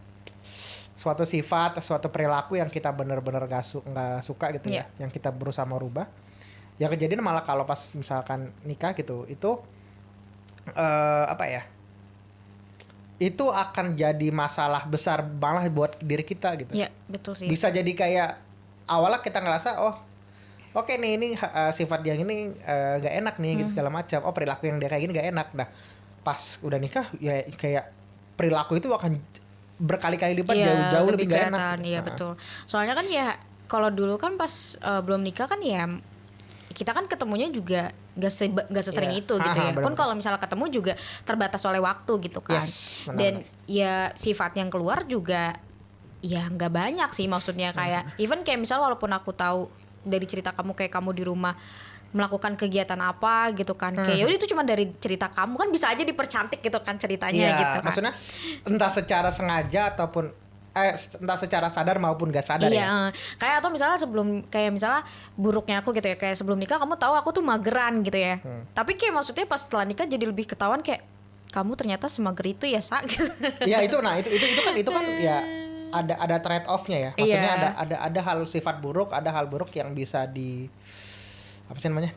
Suatu sifat, suatu perilaku yang kita benar-benar nggak suka gitu ya, yang kita berusaha merubah. Ya kejadian malah kalau pas misalkan nikah gitu, itu apa ya? Itu akan jadi masalah besar malah buat diri kita gitu. Iya, betul sih. Bisa jadi kayak awalnya kita ngerasa oke nih ini sifat dia ini gak enak nih gitu segala macam. Oh perilaku yang dia kayak gini gak enak. Nah pas udah nikah ya kayak perilaku itu akan berkali-kali lipat jauh-jauh lebih gak enak. Iya betul. Soalnya kan ya kalau dulu kan pas belum nikah kan ya kita kan ketemunya juga gak sesering itu gitu ya. Pun kalau misalnya ketemu juga terbatas oleh waktu gitu kan. Yes, dan ya sifat yang keluar juga ya nggak banyak sih, maksudnya kayak even kayak misal walaupun aku tahu dari cerita kamu kayak kamu di rumah melakukan kegiatan apa gitu kan, kayak yaudah itu cuma dari cerita kamu kan bisa aja dipercantik gitu kan ceritanya gitu kan. Maksudnya entah secara sengaja ataupun entah secara sadar maupun gak sadar ya. Kayak atau misalnya kayak misalnya buruknya aku gitu ya, kayak sebelum nikah kamu tahu aku tuh mageran gitu ya. Tapi kayak maksudnya pas setelah nikah jadi lebih ketahuan kayak kamu ternyata semager itu ya, Sa. Iya itu kan ya ada trade off-nya ya. Maksudnya ada hal sifat buruk, ada hal buruk yang bisa apa sih namanya?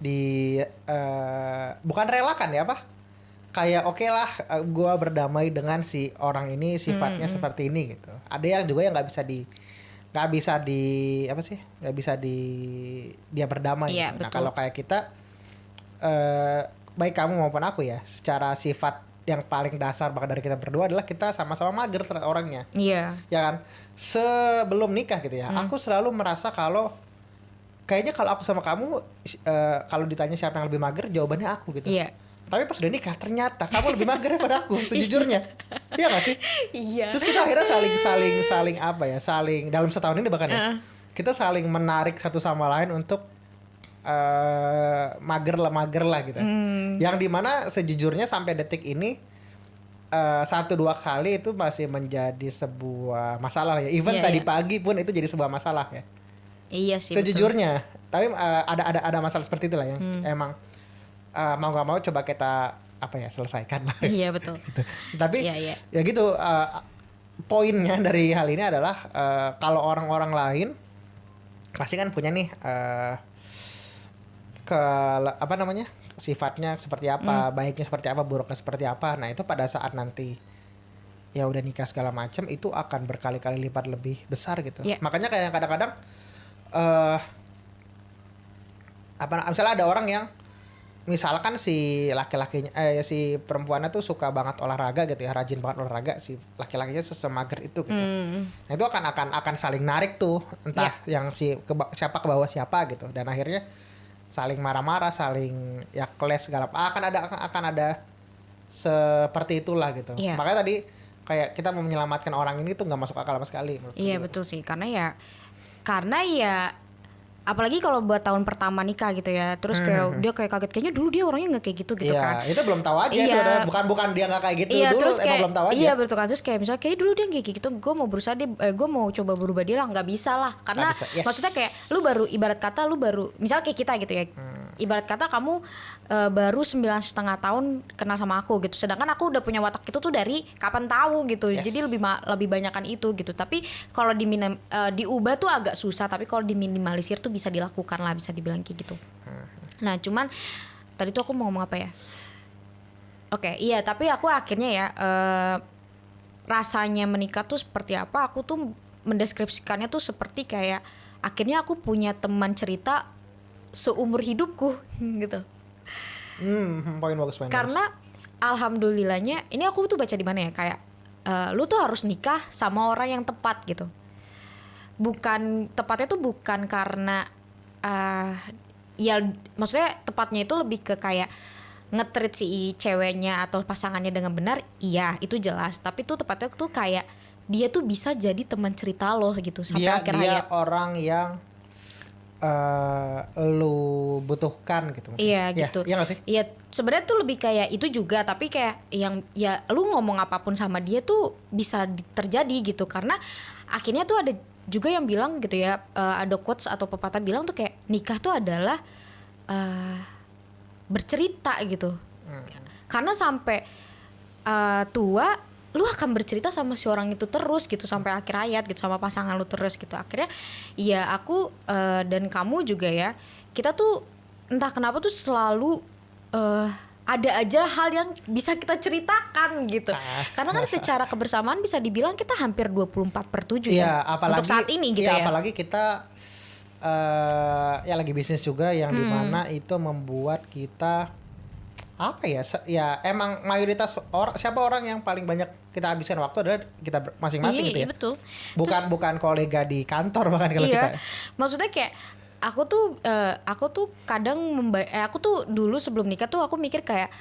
Bukan relakan ya apa? Kayak oke lah gue berdamai dengan si orang ini sifatnya seperti ini gitu. Ada yang juga yang nggak bisa dia berdamai gitu. Nah kalau kayak kita baik kamu maupun aku ya, secara sifat yang paling dasar bahkan dari kita berdua adalah kita sama-sama mager orangnya. Iya. Ya kan? Sebelum nikah gitu ya, aku selalu merasa kalau kayaknya kalau aku sama kamu kalau ditanya siapa yang lebih mager, jawabannya aku gitu. Iya. Tapi pas udah nikah ternyata kamu lebih mager daripada aku sejujurnya. Iya gak sih? Iya. Terus kita akhirnya saling apa ya? Saling dalam setahun ini bahkan ya. Kita saling menarik satu sama lain untuk mager lah gitu. Yang dimana sejujurnya sampai detik ini 1-2 kali itu masih menjadi sebuah masalah ya. Even tadi pagi pun itu jadi sebuah masalah ya. Iya sih. Sejujurnya. Betul. Tapi ada masalah seperti itulah yang emang mau gak mau coba kita selesaikan lah. Iya betul. Gitu. Tapi ya gitu poinnya dari hal ini adalah kalau orang-orang lain pasti kan punya nih sifatnya seperti apa, baiknya seperti apa, buruknya seperti apa. Nah itu pada saat nanti ya udah nikah segala macam itu akan berkali-kali lipat lebih besar gitu. Makanya kayak kadang-kadang misalnya ada orang yang misalkan si laki-lakinya si perempuannya tuh suka banget olahraga gitu ya, rajin banget olahraga, si laki-lakinya sesemager itu gitu. Nah itu akan saling narik tuh, entah yang siapa ke bawah siapa gitu, dan akhirnya saling marah-marah, saling ya clash segala akan ada seperti itulah gitu. Makanya tadi kayak kita mau menyelamatkan orang ini tuh nggak masuk akal sama sekali. Iya betul sih, karena ya apalagi kalau buat tahun pertama nikah gitu ya, terus kayak dia kayak kaget, kayaknya dulu dia orangnya nggak kayak gitu kan. Itu belum tahu aja sebenarnya, bukan dia nggak kayak gitu dulu, terus kayak, belum tahu aja. Iya betul kan, terus kayak misalnya kayak dulu dia kayak gitu, gue mau berusaha gue mau coba berubah dia lah, nggak bisa lah, karena maksudnya kayak lu baru misal kayak kita gitu ya, ibarat kata kamu baru 9,5 tahun kenal sama aku gitu, sedangkan aku udah punya watak itu tuh dari kapan tahu gitu, jadi lebih banyakan itu gitu. Tapi kalau diubah tuh agak susah, tapi kalau diminimalisir tuh bisa dilakukan lah, bisa dibilang kayak gitu. Nah cuman tadi tuh aku mau ngomong apa ya? Oke, iya, tapi aku akhirnya ya rasanya menikah tuh seperti apa, aku tuh mendeskripsikannya tuh seperti kayak akhirnya aku punya teman cerita seumur hidupku gitu. Poin bagus. Karena alhamdulillahnya ini aku tuh baca di mana ya, kayak lu tuh harus nikah sama orang yang tepat gitu. Tepatnya tuh bukan karena ya maksudnya tepatnya itu lebih ke kayak nge-treat si ceweknya atau pasangannya dengan benar, iya itu jelas, tapi tuh tepatnya tuh kayak dia tuh bisa jadi teman cerita lo gitu sampai akhir hayat. Dia orang yang lu butuhkan gitu. Iya Ya, gitu. iya gak sih? Iya sebenarnya tuh lebih kayak itu juga, tapi kayak yang ya lu ngomong apapun sama dia tuh bisa terjadi gitu, karena akhirnya tuh ada juga yang bilang gitu ya, ada quotes atau pepatah bilang tuh kayak nikah tuh adalah bercerita gitu. Karena sampai tua lu akan bercerita sama si orang itu terus gitu sampai akhir hayat gitu, sama pasangan lu terus gitu. Akhirnya ya aku dan kamu juga ya, kita tuh entah kenapa tuh selalu ada aja hal yang bisa kita ceritakan gitu. Karena kan secara kebersamaan bisa dibilang kita hampir 24/7 Iya, ya apalagi untuk saat ini gitu iya, ya. apalagi kita ya lagi bisnis juga yang dimana itu membuat kita apa ya, ya emang mayoritas siapa orang yang paling banyak kita habiskan waktu adalah kita masing-masing gitu ya. Iya betul. Bukan kolega di kantor bahkan kalau kita. Maksudnya kayak aku tuh kadang aku tuh dulu sebelum nikah tuh aku mikir kayak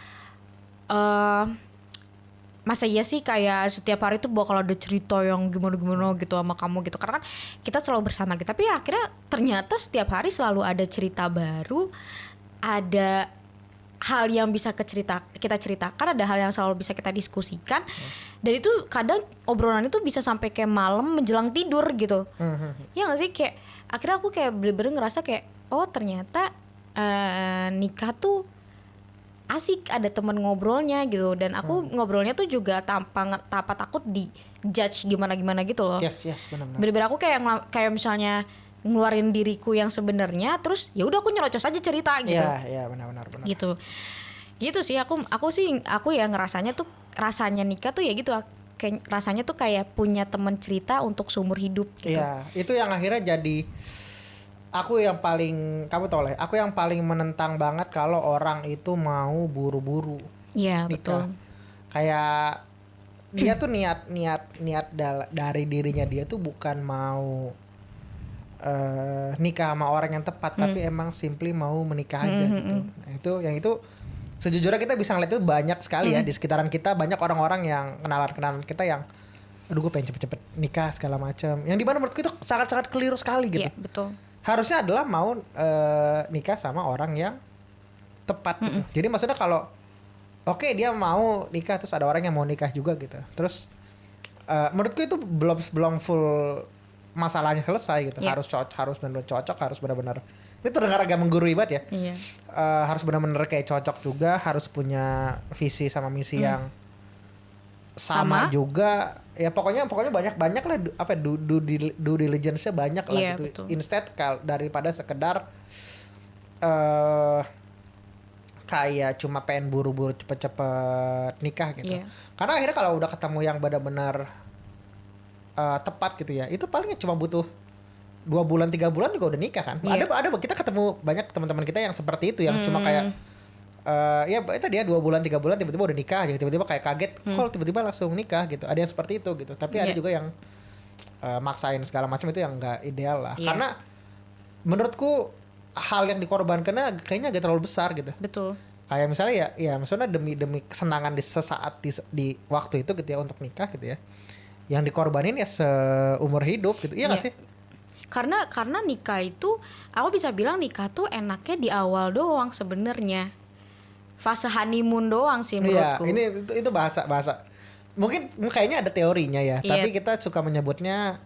masa iya sih kayak setiap hari tuh bakal ada cerita yang gimana-gimana gitu sama kamu gitu, karena kan kita selalu bersama gitu. Tapi akhirnya ternyata setiap hari selalu ada cerita baru, ada hal yang bisa kita ceritakan, ada hal yang selalu bisa kita diskusikan. Dan itu kadang obrolan itu bisa sampai kayak malam menjelang tidur gitu. Ya gak sih, kayak akhirnya aku kayak bener-bener ngerasa kayak oh ternyata nikah tuh asik, ada temen ngobrolnya gitu. Dan aku ngobrolnya tuh juga tanpa takut di judge gimana-gimana gitu loh. Yes, benar-benar. Bener-bener aku kayak misalnya ngeluarin diriku yang sebenarnya, terus ya udah aku nyerocos aja cerita gitu. Iya, benar. Gitu sih aku ya ngerasanya tuh, rasanya nikah tuh ya gitu, kayak rasanya tuh kayak punya teman cerita untuk seumur hidup gitu. Iya, itu yang akhirnya jadi aku yang paling, kamu tau lah, aku yang paling menentang banget kalau orang itu mau buru-buru Iya, nikah. betul. Kayak dia tuh niat dari dirinya dia tuh bukan mau nikah sama orang yang tepat, tapi emang simply mau menikah aja gitu. Nah, itu sejujurnya kita bisa ngeliat itu banyak sekali ya di sekitaran kita, banyak orang-orang yang kenalan kita yang aduh gue pengen cepet-cepet nikah segala macam, yang dimana menurutku itu sangat-sangat keliru sekali gitu. Iya, betul. Harusnya adalah mau nikah sama orang yang tepat gitu. Jadi maksudnya kalau oke, dia mau nikah terus ada orang yang mau nikah juga gitu, terus menurutku itu belum full masalahnya selesai gitu. Harus benar-benar cocok, harus benar-benar, ini terdengar agak menggurui banget ya. Iya. Harus benar-benar kayak cocok juga, harus punya visi sama misi yang sama juga. Ya pokoknya banyak lah due diligence-nya banyak lah gitu. Betul. Instead daripada sekedar kayak cuma pengen buru-buru cepet-cepet nikah gitu. Karena akhirnya kalau udah ketemu yang benar-benar tepat gitu ya, itu palingnya cuma butuh 2 bulan 3 bulan juga udah nikah kan. Ada kita ketemu banyak teman-teman kita yang seperti itu, yang cuma kayak ya itu dia 2 bulan 3 bulan tiba-tiba udah nikah aja, tiba-tiba kayak kaget kok tiba-tiba langsung nikah gitu. Ada yang seperti itu gitu, tapi ada juga yang maksain segala macam, itu yang nggak ideal lah. Karena menurutku hal yang dikorbankannya kayaknya agak terlalu besar gitu. Betul. Kayak misalnya ya maksudnya demi kesenangan di sesaat di waktu itu gitu ya, untuk nikah gitu ya, yang dikorbanin ya seumur hidup gitu. Iya nggak sih? Karena nikah itu, aku bisa bilang nikah tuh enaknya di awal doang sebenarnya. Fase honeymoon doang sih menurutku. Iya, itu bahasa. Mungkin kayaknya ada teorinya ya, tapi kita suka menyebutnya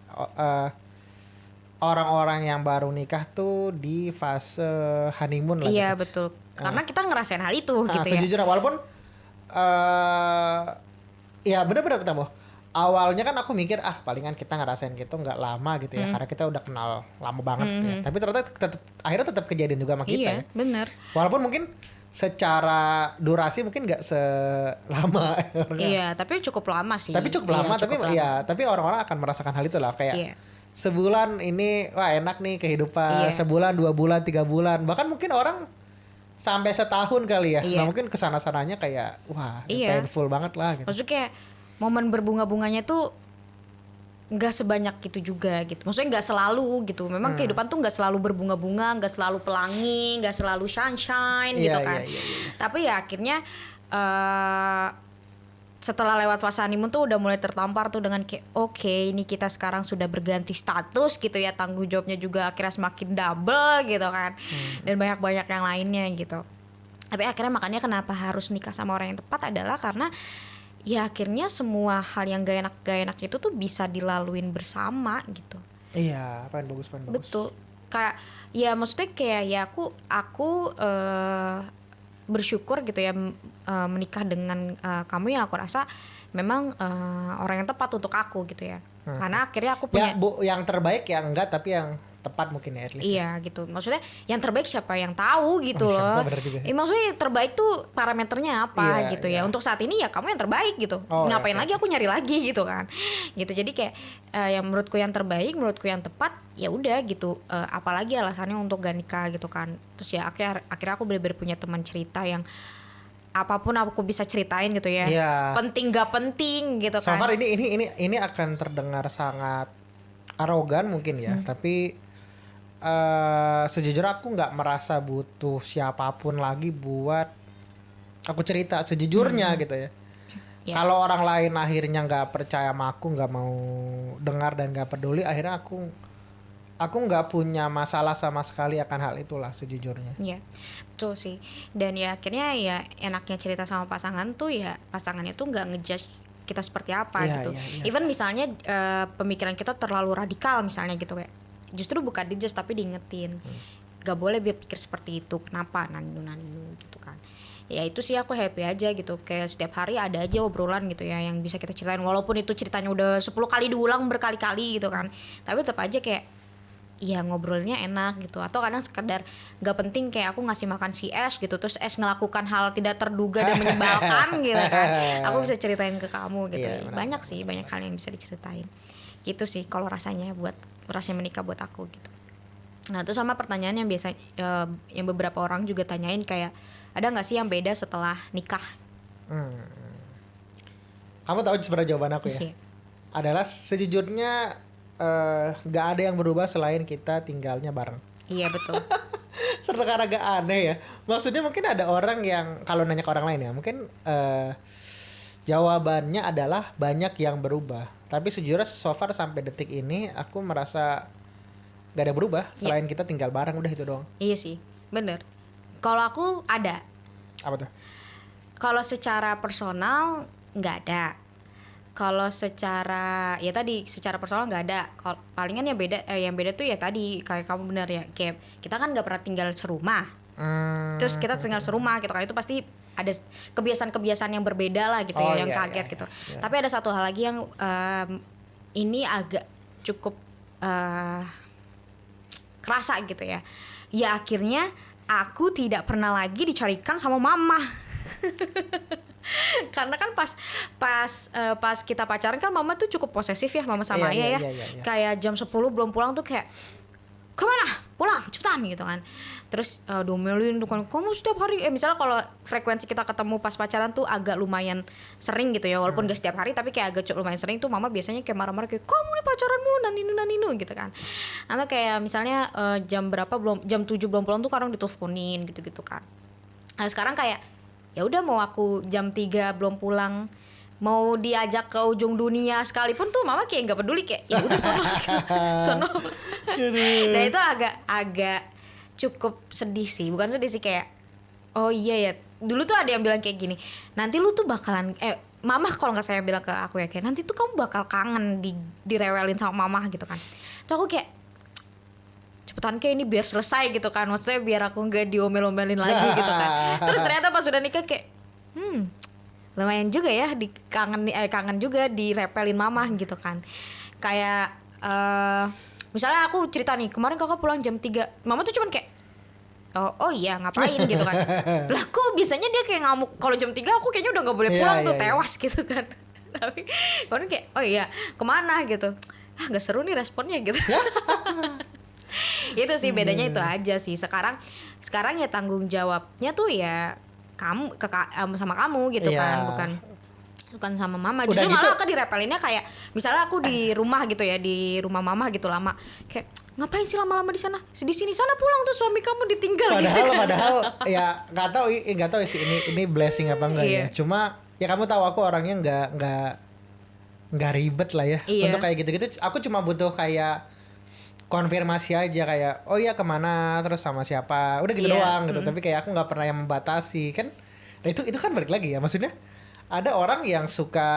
orang-orang yang baru nikah tuh di fase honeymoon lah. Iya, gitu. betul. Karena kita ngerasain hal itu gitu ya. Sejujurnya walaupun ya benar-benar ketemu. Awalnya kan aku mikir palingan kita ngerasain gitu nggak lama gitu ya, karena kita udah kenal lama banget gitu ya. Tapi ternyata akhirnya tetap kejadian juga sama kita ya. Bener. Walaupun mungkin secara durasi mungkin nggak selama. Iya, tapi cukup lama sih. Tapi cukup lama, tapi orang-orang akan merasakan hal itu lah, kayak sebulan ini wah enak nih kehidupan, sebulan 2 bulan 3 bulan, bahkan mungkin orang sampai setahun kali ya. Nah mungkin kesana-sananya kayak wah painful banget lah gitu. Maksudnya kayak momen berbunga-bunganya tuh nggak sebanyak gitu juga gitu. Maksudnya nggak selalu gitu. Memang kehidupan tuh nggak selalu berbunga-bunga, nggak selalu pelangi, nggak selalu sunshine gitu kan. Tapi ya akhirnya setelah lewat fase honeymoon tuh udah mulai tertampar tuh dengan kayak oke, ini kita sekarang sudah berganti status gitu ya, tanggung jawabnya juga akhirnya semakin double gitu kan, dan banyak yang lainnya gitu. Tapi akhirnya makanya kenapa harus nikah sama orang yang tepat adalah karena ya akhirnya semua hal yang gak enak itu tuh bisa dilaluin bersama gitu. Iya, paling bagus. Betul. Kayak ya maksudnya kayak ya aku bersyukur gitu ya menikah dengan kamu yang aku rasa memang orang yang tepat untuk aku gitu ya. Karena akhirnya aku punya yang terbaik ya enggak, tapi yang tepat mungkin ya at least. Iya gitu. Maksudnya yang terbaik siapa yang tahu gitu loh. Maksudnya yang terbaik tuh parameternya apa gitu ya. Untuk saat ini ya kamu yang terbaik gitu. Ngapain lagi aku nyari lagi gitu kan. Gitu. Jadi kayak yang menurutku yang terbaik, menurutku yang tepat, ya udah gitu. Apalagi alasannya untuk gak nikah gitu kan. Terus ya akhirnya aku bener-bener punya teman cerita yang apapun aku bisa ceritain gitu ya. Penting gak penting gitu kan. So far ini akan terdengar sangat arogan mungkin ya, tapi sejujurnya aku nggak merasa butuh siapapun lagi buat aku cerita sejujurnya gitu ya. Kalau orang lain akhirnya nggak percaya sama aku, nggak mau dengar dan nggak peduli, akhirnya aku nggak punya masalah sama sekali akan hal itulah sejujurnya. Iya, betul sih. Dan ya akhirnya ya enaknya cerita sama pasangan tuh ya pasangannya tuh nggak ngejudge kita seperti apa gitu. Even misalnya pemikiran kita terlalu radikal misalnya gitu kayak. Justru bukan dijudge tapi diingetin. Gak boleh dia pikir seperti itu. Kenapa? Naninu gitu kan. Ya itu sih aku happy aja gitu. Kayak setiap hari ada aja obrolan gitu ya yang bisa kita ceritain. Walaupun itu ceritanya udah 10 kali diulang berkali-kali gitu kan. Tapi tetap aja kayak ya ngobrolnya enak gitu. Atau kadang sekedar gak penting kayak aku ngasih makan si S gitu. Terus S ngelakukan hal tidak terduga dan menyebalkan gitu kan. Aku bisa ceritain ke kamu gitu. Banyak sih, banyak hal yang bisa diceritain. Gitu sih kalau rasanya menikah buat aku gitu. Nah itu sama pertanyaan yang biasa yang beberapa orang juga tanyain kayak ada nggak sih yang beda setelah nikah? Kamu tahu sebenarnya jawaban aku ya? Adalah sejujurnya nggak ada yang berubah selain kita tinggalnya bareng. Iya betul. Terdengar agak aneh ya. Maksudnya mungkin ada orang yang kalau nanya ke orang lain ya mungkin jawabannya adalah banyak yang berubah. Tapi sejujurnya so far sampai detik ini aku merasa gak ada berubah selain kita tinggal bareng, udah itu doang. Iya sih, bener. Kalau aku ada. Apa tuh? Kalau secara personal nggak ada. Kalau secara secara personal nggak ada. Palingan yang beda tuh ya tadi kayak kamu bener ya, kayak kita kan nggak pernah tinggal serumah. Terus kita tinggal serumah gitu kan, itu pasti ada kebiasaan-kebiasaan yang berbeda lah gitu yang kaget gitu. Tapi ada satu hal lagi yang ini agak cukup kerasa gitu ya. Ya akhirnya aku tidak pernah lagi dicarikan sama mama. Karena kan pas kita pacaran kan mama tuh cukup posesif ya, mama sama ayah ya. Kayak jam 10 belum pulang tuh kayak kemana? Pulang cepetan gitu kan. Terus domelin tuh kan, kamu setiap hari misalnya kalau frekuensi kita ketemu pas pacaran tuh agak lumayan sering gitu ya, walaupun gak setiap hari tapi kayak agak lumayan sering tuh mama biasanya kayak marah-marah kayak kamu nih pacaran mulu naninu gitu kan. Atau kayak misalnya jam 7 belum pulang tuh kadang diteleponin gitu kan. Nah sekarang kayak ya udah mau aku jam 3 belum pulang, mau diajak ke ujung dunia sekalipun tuh mama kayak nggak peduli, kayak ya udah sono. Nah itu agak cukup sedih sih, bukan sedih sih kayak oh iya ya, dulu tuh ada yang bilang kayak gini, nanti lu tuh bakalan mama kalau nggak saya bilang ke aku ya kayak nanti tuh kamu bakal kangen direwelin sama mama gitu kan. Terus aku kayak cepetan kayak ini biar selesai gitu kan, maksudnya biar aku nggak diomel-omelin lagi gitu kan. Terus ternyata pas udah nikah kayak lumayan juga ya kangen juga direpelin mama gitu kan. Kayak misalnya aku cerita nih, kemarin kakak pulang jam 3, mama tuh cuman kayak oh iya ngapain gitu kan. Lah kok biasanya dia kayak ngamuk kalau jam 3 aku kayaknya udah gak boleh pulang tuh tewas gitu kan. Tapi kemarin kayak oh iya kemana gitu, gak seru nih responnya gitu. Itu sih bedanya itu aja sih. Sekarang ya tanggung jawabnya tuh ya kamu sama kamu gitu kan, bukan sama mama. Justru gitu, malah aku direpelinnya kayak misalnya aku di rumah gitu ya, di rumah mama gitu lama, kayak ngapain sih lama-lama di sana, di sini sana pulang tuh suami kamu ditinggal. Padahal ya nggak tahu sih ini blessing apa enggak ya. Cuma ya kamu tahu aku orangnya nggak ribet lah ya. Iya. Untuk kayak gitu-gitu aku cuma butuh kayak konfirmasi aja kayak oh iya kemana terus sama siapa udah gitu Iya. doang gitu. Tapi kayak aku nggak pernah yang membatasi kan. Nah itu kan balik lagi ya, maksudnya ada orang yang suka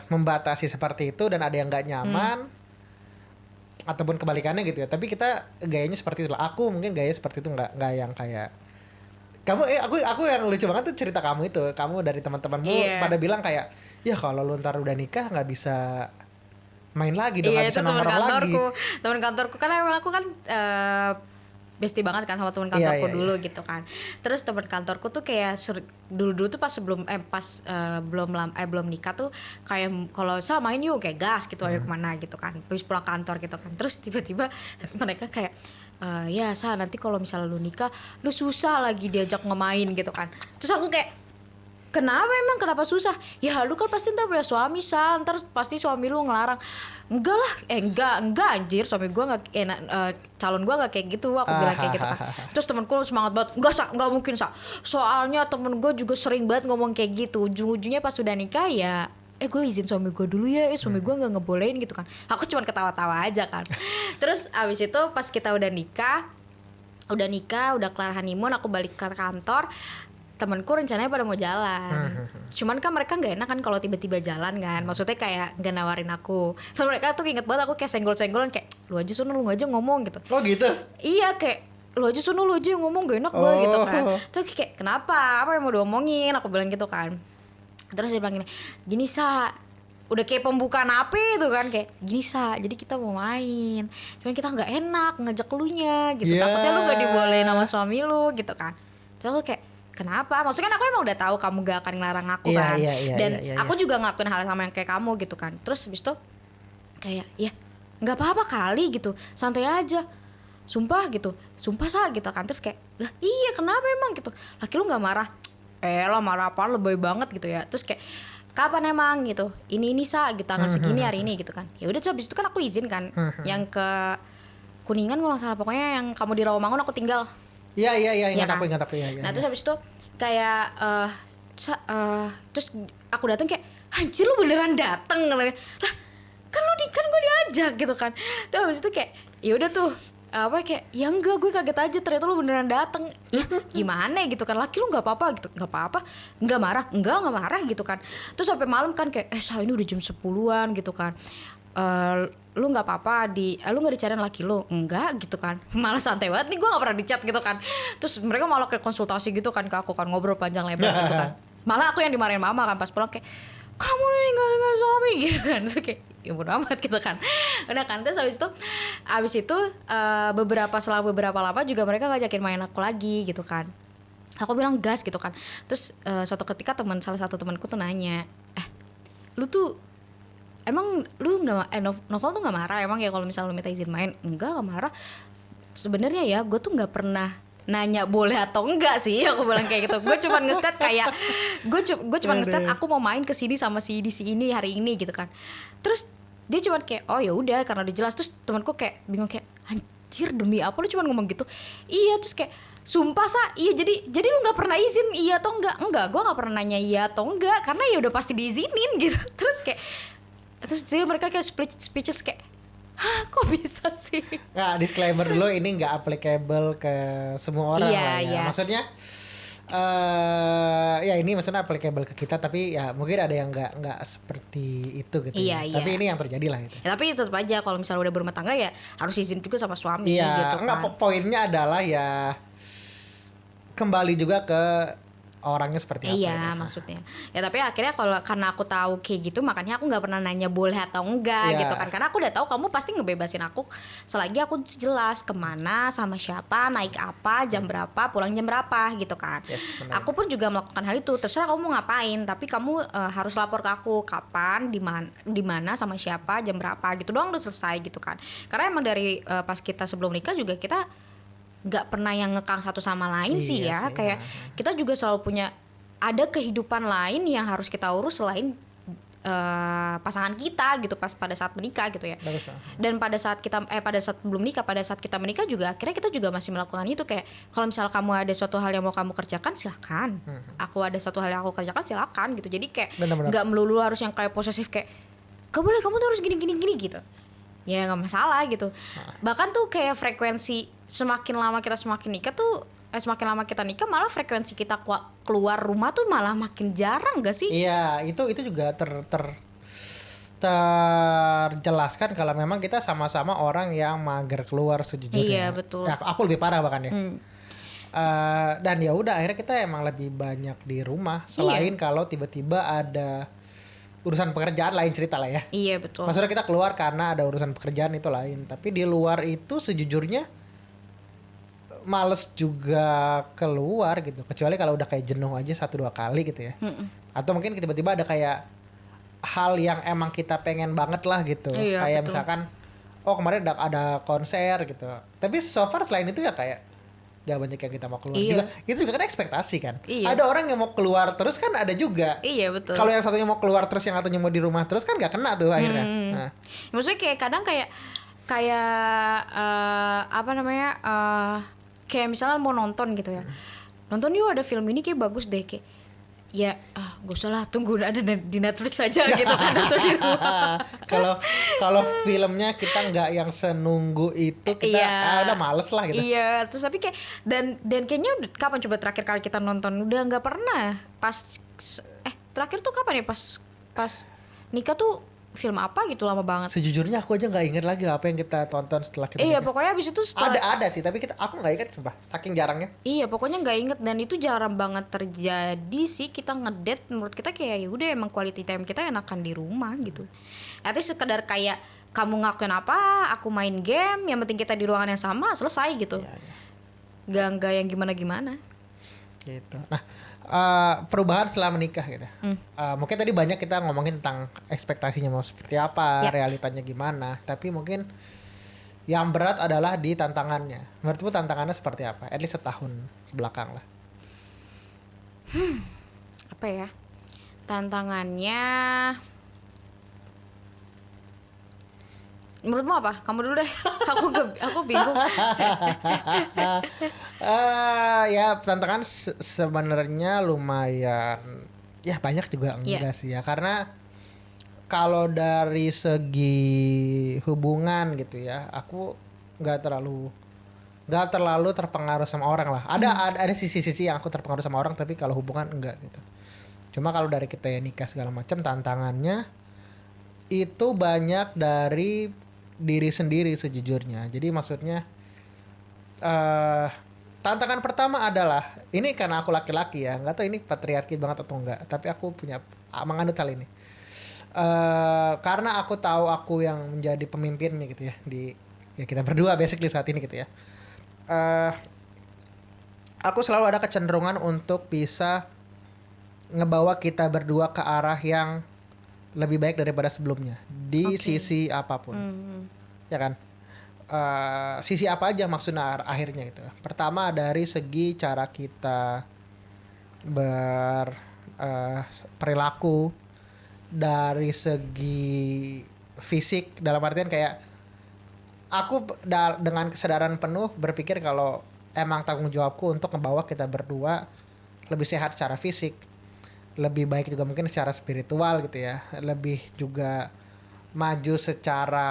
membatasi seperti itu dan ada yang nggak nyaman ataupun kebalikannya gitu ya. Tapi kita gayanya seperti itu lah. Aku mungkin gaya seperti itu nggak yang kayak kamu aku yang lucu banget tuh cerita kamu itu. Kamu dari teman-temanmu Iya. pada bilang kayak ya kalau lu ntar udah nikah nggak bisa main lagi dong, nggak Iya, bisa itu teman nongkrong lagi. kantorku. Teman kantorku kan emang aku kan bestie banget kan sama teman kantorku Iya. dulu gitu kan. Terus teman kantorku tuh kayak dulu tuh pas belum nikah tuh kayak kalau saya main yuk kayak gas gitu ayo kemana gitu kan. Habis pulang kantor gitu kan. Terus tiba-tiba mereka kayak ya Sa nanti kalau misalnya lu nikah lu susah lagi diajak ngemain gitu kan. Terus aku kayak kenapa susah? Ya lu kan pasti ntar punya suami Sa, ntar pasti suami lu ngelarang. Enggak lah, enggak anjir, suami gue nggak calon gue nggak kayak gitu, aku bilang kayak gitu kan. Terus temanku semangat banget, enggak Sa, nggak mungkin Sa. Soalnya temen gue juga sering banget ngomong kayak gitu. Ujung-ujungnya pas sudah nikah ya, gue izin suami gue dulu ya, suami gue nggak ngebolehin gitu kan. Aku cuma ketawa-tawa aja kan. Terus abis itu pas kita udah nikah, udah kelar honeymoon, aku balik ke kantor. Temenku rencananya pada mau jalan, cuman kan mereka nggak enak kan kalau tiba-tiba jalan kan, maksudnya kayak nggak nawarin aku. So mereka tuh inget banget aku kayak senggol-senggolan kayak lu aja sono lu aja ngomong gitu. Oh gitu. Iya kayak lu aja sono lu aja yang ngomong gak enak gue gitu kan. Terus kayak kenapa? Apa yang mau diomongin? Aku bilang gitu kan. Terus dia bilang gini Sa, udah kayak pembukaan apa itu kan kayak gini Sa, jadi kita mau main, cuman kita nggak enak ngajak elunya gitu. Yeah. Takutnya lu gak dibolehin sama suami lu gitu kan. Terus aku kayak kenapa? Maksudnya kan aku emang udah tahu kamu gak akan ngelarang aku kan. Dan aku juga ngelakuin hal sama yang kayak kamu gitu kan. Terus habis itu kayak ya nggak apa-apa kali gitu, santai aja. Sumpah gitu, sumpah Sa gitu kan. Terus kayak lah iya kenapa emang gitu, laki lu nggak marah? Lah marah apaan, lebay banget gitu ya. Terus kayak kapan emang gitu, ini Sa gitu tanggal segini hari ini gitu kan. Ya udah habis itu kan aku izin kan yang ke Kuningan kalau nggak salah, pokoknya yang kamu di Rawamangun aku tinggal. Iya ingat kan? aku ya. Nah terus habis itu kayak terus aku datang kayak anjir lu beneran dateng lah kan gue diajak gitu kan. Terus habis itu kayak ya udah tuh kayak ya enggak, gue kaget aja ternyata lu beneran dateng. Ya gimana gitu kan, laki lu nggak apa-apa gitu, nggak apa-apa, nggak marah gitu kan. Terus sampai malam kan kayak Sa ini udah jam 10-an gitu kan. Lu nggak apa-apa lu nggak dicariin laki lu enggak gitu kan. Malah santai banget nih, gue nggak pernah dicat gitu kan. Terus mereka malah kayak konsultasi gitu kan ke aku kan, ngobrol panjang lebar gitu kan. Malah aku yang dimarahin mama kan pas pulang kayak kamu nih ninggalin suami gitu kan. Terus kayak ya bodo amat gitu kan. Udah kan. Terus habis itu setelah beberapa lama juga mereka ngajakin main aku lagi gitu kan. Aku bilang gas gitu kan. Terus suatu ketika salah satu temanku tuh nanya, lu tuh emang lu nggak Novel tuh nggak marah emang ya kalau misalnya lu minta izin main? Nggak marah sebenarnya ya, gue tuh nggak pernah nanya boleh atau enggak sih, aku bilang kayak gitu. Gue cuma nge-stat kayak gue cuma nge-stat aku mau main ke sini sama si ini hari ini gitu kan. Terus dia cuma kayak oh ya udah karena udah jelas. Terus temanku kayak bingung kayak anjir demi apa lu cuma ngomong gitu. Iya, terus kayak sumpah Sa, iya jadi lu nggak pernah izin iya atau enggak? Gue nggak pernah nanya iya atau enggak karena ya udah pasti diizinin gitu. Terus dia mereka kayak speechless kayak hah kok bisa sih? Nah, disclaimer dulu ini nggak applicable ke semua orang lah ya. Iya. Maksudnya ya ini maksudnya applicable ke kita, tapi ya mungkin ada yang nggak seperti itu gitu. Iya. Tapi ini yang terjadi lah itu. Ya, tapi tetap aja kalau misalnya udah berumah tangga ya harus izin juga sama suami gitu kan. Enggak, poinnya adalah ya kembali juga ke orangnya seperti apa. Iya maksudnya. Ya tapi akhirnya karena aku tahu kayak gitu makanya aku nggak pernah nanya boleh atau enggak gitu kan. Karena aku udah tahu kamu pasti ngebebasin aku selagi aku jelas kemana, sama siapa, naik apa, jam berapa, pulang jam berapa gitu kan. Yes, aku pun juga melakukan hal itu. Terserah kamu mau ngapain, tapi kamu harus lapor ke aku kapan, di mana, sama siapa, jam berapa gitu doang udah selesai gitu kan. Karena emang dari pas kita sebelum nikah juga kita nggak pernah yang ngekang satu sama lain sih ya. Kayak kita juga selalu punya ada kehidupan lain yang harus kita urus selain pasangan kita gitu pada saat menikah gitu ya. Dan pada saat belum nikah, pada saat kita menikah juga akhirnya kita juga masih melakukan itu, kayak kalau misal kamu ada suatu hal yang mau kamu kerjakan silahkan, aku ada suatu hal yang aku kerjakan silahkan gitu. Jadi kayak nggak melulu harus yang kayak posesif kayak gak boleh, kamu tuh harus gini gitu. Ya nggak masalah gitu. Bahkan tuh kayak frekuensi semakin lama kita semakin lama kita nikah malah frekuensi kita keluar rumah tuh malah makin jarang gak sih? Iya, itu juga terjelaskan kalau memang kita sama-sama orang yang mager keluar sejujurnya. Iya betul. Ya, aku lebih parah bahkan ya. Dan ya udah akhirnya kita emang lebih banyak di rumah. Selain kalau tiba-tiba ada urusan pekerjaan, lain cerita lah ya. Iya betul. Maksudnya kita keluar karena ada urusan pekerjaan itu lain. Tapi di luar itu sejujurnya males juga keluar gitu. Kecuali kalau udah kayak jenuh aja 1-2 kali gitu ya. Atau mungkin tiba-tiba ada kayak hal yang emang kita pengen banget lah gitu. Iya, kayak betul. misalkan kemarin ada konser gitu. Tapi so far selain itu ya kayak gak banyak yang kita mau keluar juga. Itu juga kan ekspektasi kan. Ada orang yang mau keluar terus kan ada juga. Iya betul. Kalau yang satunya mau keluar terus yang satunya mau di rumah terus kan gak kena tuh akhirnya. Nah. Maksudnya kayak kadang kayak kayak misalnya mau nonton gitu ya. Nonton yuk, ada film ini kayak bagus deh, kayak ya gak usah lah, tunggu ada di Netflix aja gitu kan, nonton di rumah. Kalau filmnya kita nggak yang senunggu itu, kita udah males lah gitu. Iya, terus tapi kayak dan kayaknya kapan coba terakhir kali kita nonton? Udah nggak pernah. Terakhir tuh kapan ya, pas nikah tuh film apa gitu, lama banget. Sejujurnya aku aja nggak inget lagi lah apa yang kita tonton setelah kita nikah. Pokoknya abis itu ada sih, tapi aku nggak inget sumpah, saking jarangnya. Iya, pokoknya nggak inget, dan itu jarang banget terjadi sih. Kita ngedate, menurut kita kayak ya udah emang quality time kita enakan di rumah gitu. Artinya sekedar kayak kamu ngelakuin apa, aku main game, yang penting kita di ruangan yang sama, selesai gitu. Iya. Gak yang gimana-gimana. Gitu. Nah, perubahan setelah menikah gitu. Mungkin tadi banyak kita ngomongin tentang ekspektasinya mau seperti apa, realitanya gimana. Tapi mungkin yang berat adalah di tantangannya. Menurutmu tantangannya seperti apa? At least setahun belakang lah. Apa ya? Tantangannya, menurutmu apa? Kamu dulu deh. aku bingung. Ya tantangan sebenarnya lumayan, ya banyak juga enggak sih ya, karena kalau dari segi hubungan gitu ya, aku nggak terlalu terpengaruh sama orang lah. Ada sisi-sisi yang aku terpengaruh sama orang, tapi kalau hubungan enggak gitu. Cuma kalau dari kita ya nikah segala macam, tantangannya itu banyak dari diri sendiri sejujurnya. Jadi maksudnya tantangan pertama adalah, ini karena aku laki-laki ya, nggak tahu ini patriarki banget atau enggak, tapi aku punya menganut hal ini. Karena aku tahu aku yang menjadi pemimpinnya gitu ya, ya kita berdua basically saat ini gitu ya. Aku selalu ada kecenderungan untuk bisa ngebawa kita berdua ke arah yang lebih baik daripada sebelumnya di sisi apapun. Ya kan? Sisi apa aja maksudnya akhirnya gitu. Pertama dari segi cara kita perilaku, dari segi fisik, dalam artian kayak aku dengan kesadaran penuh berpikir kalau emang tanggung jawabku untuk ngebawa kita berdua lebih sehat secara fisik, lebih baik juga mungkin secara spiritual gitu ya, lebih juga maju secara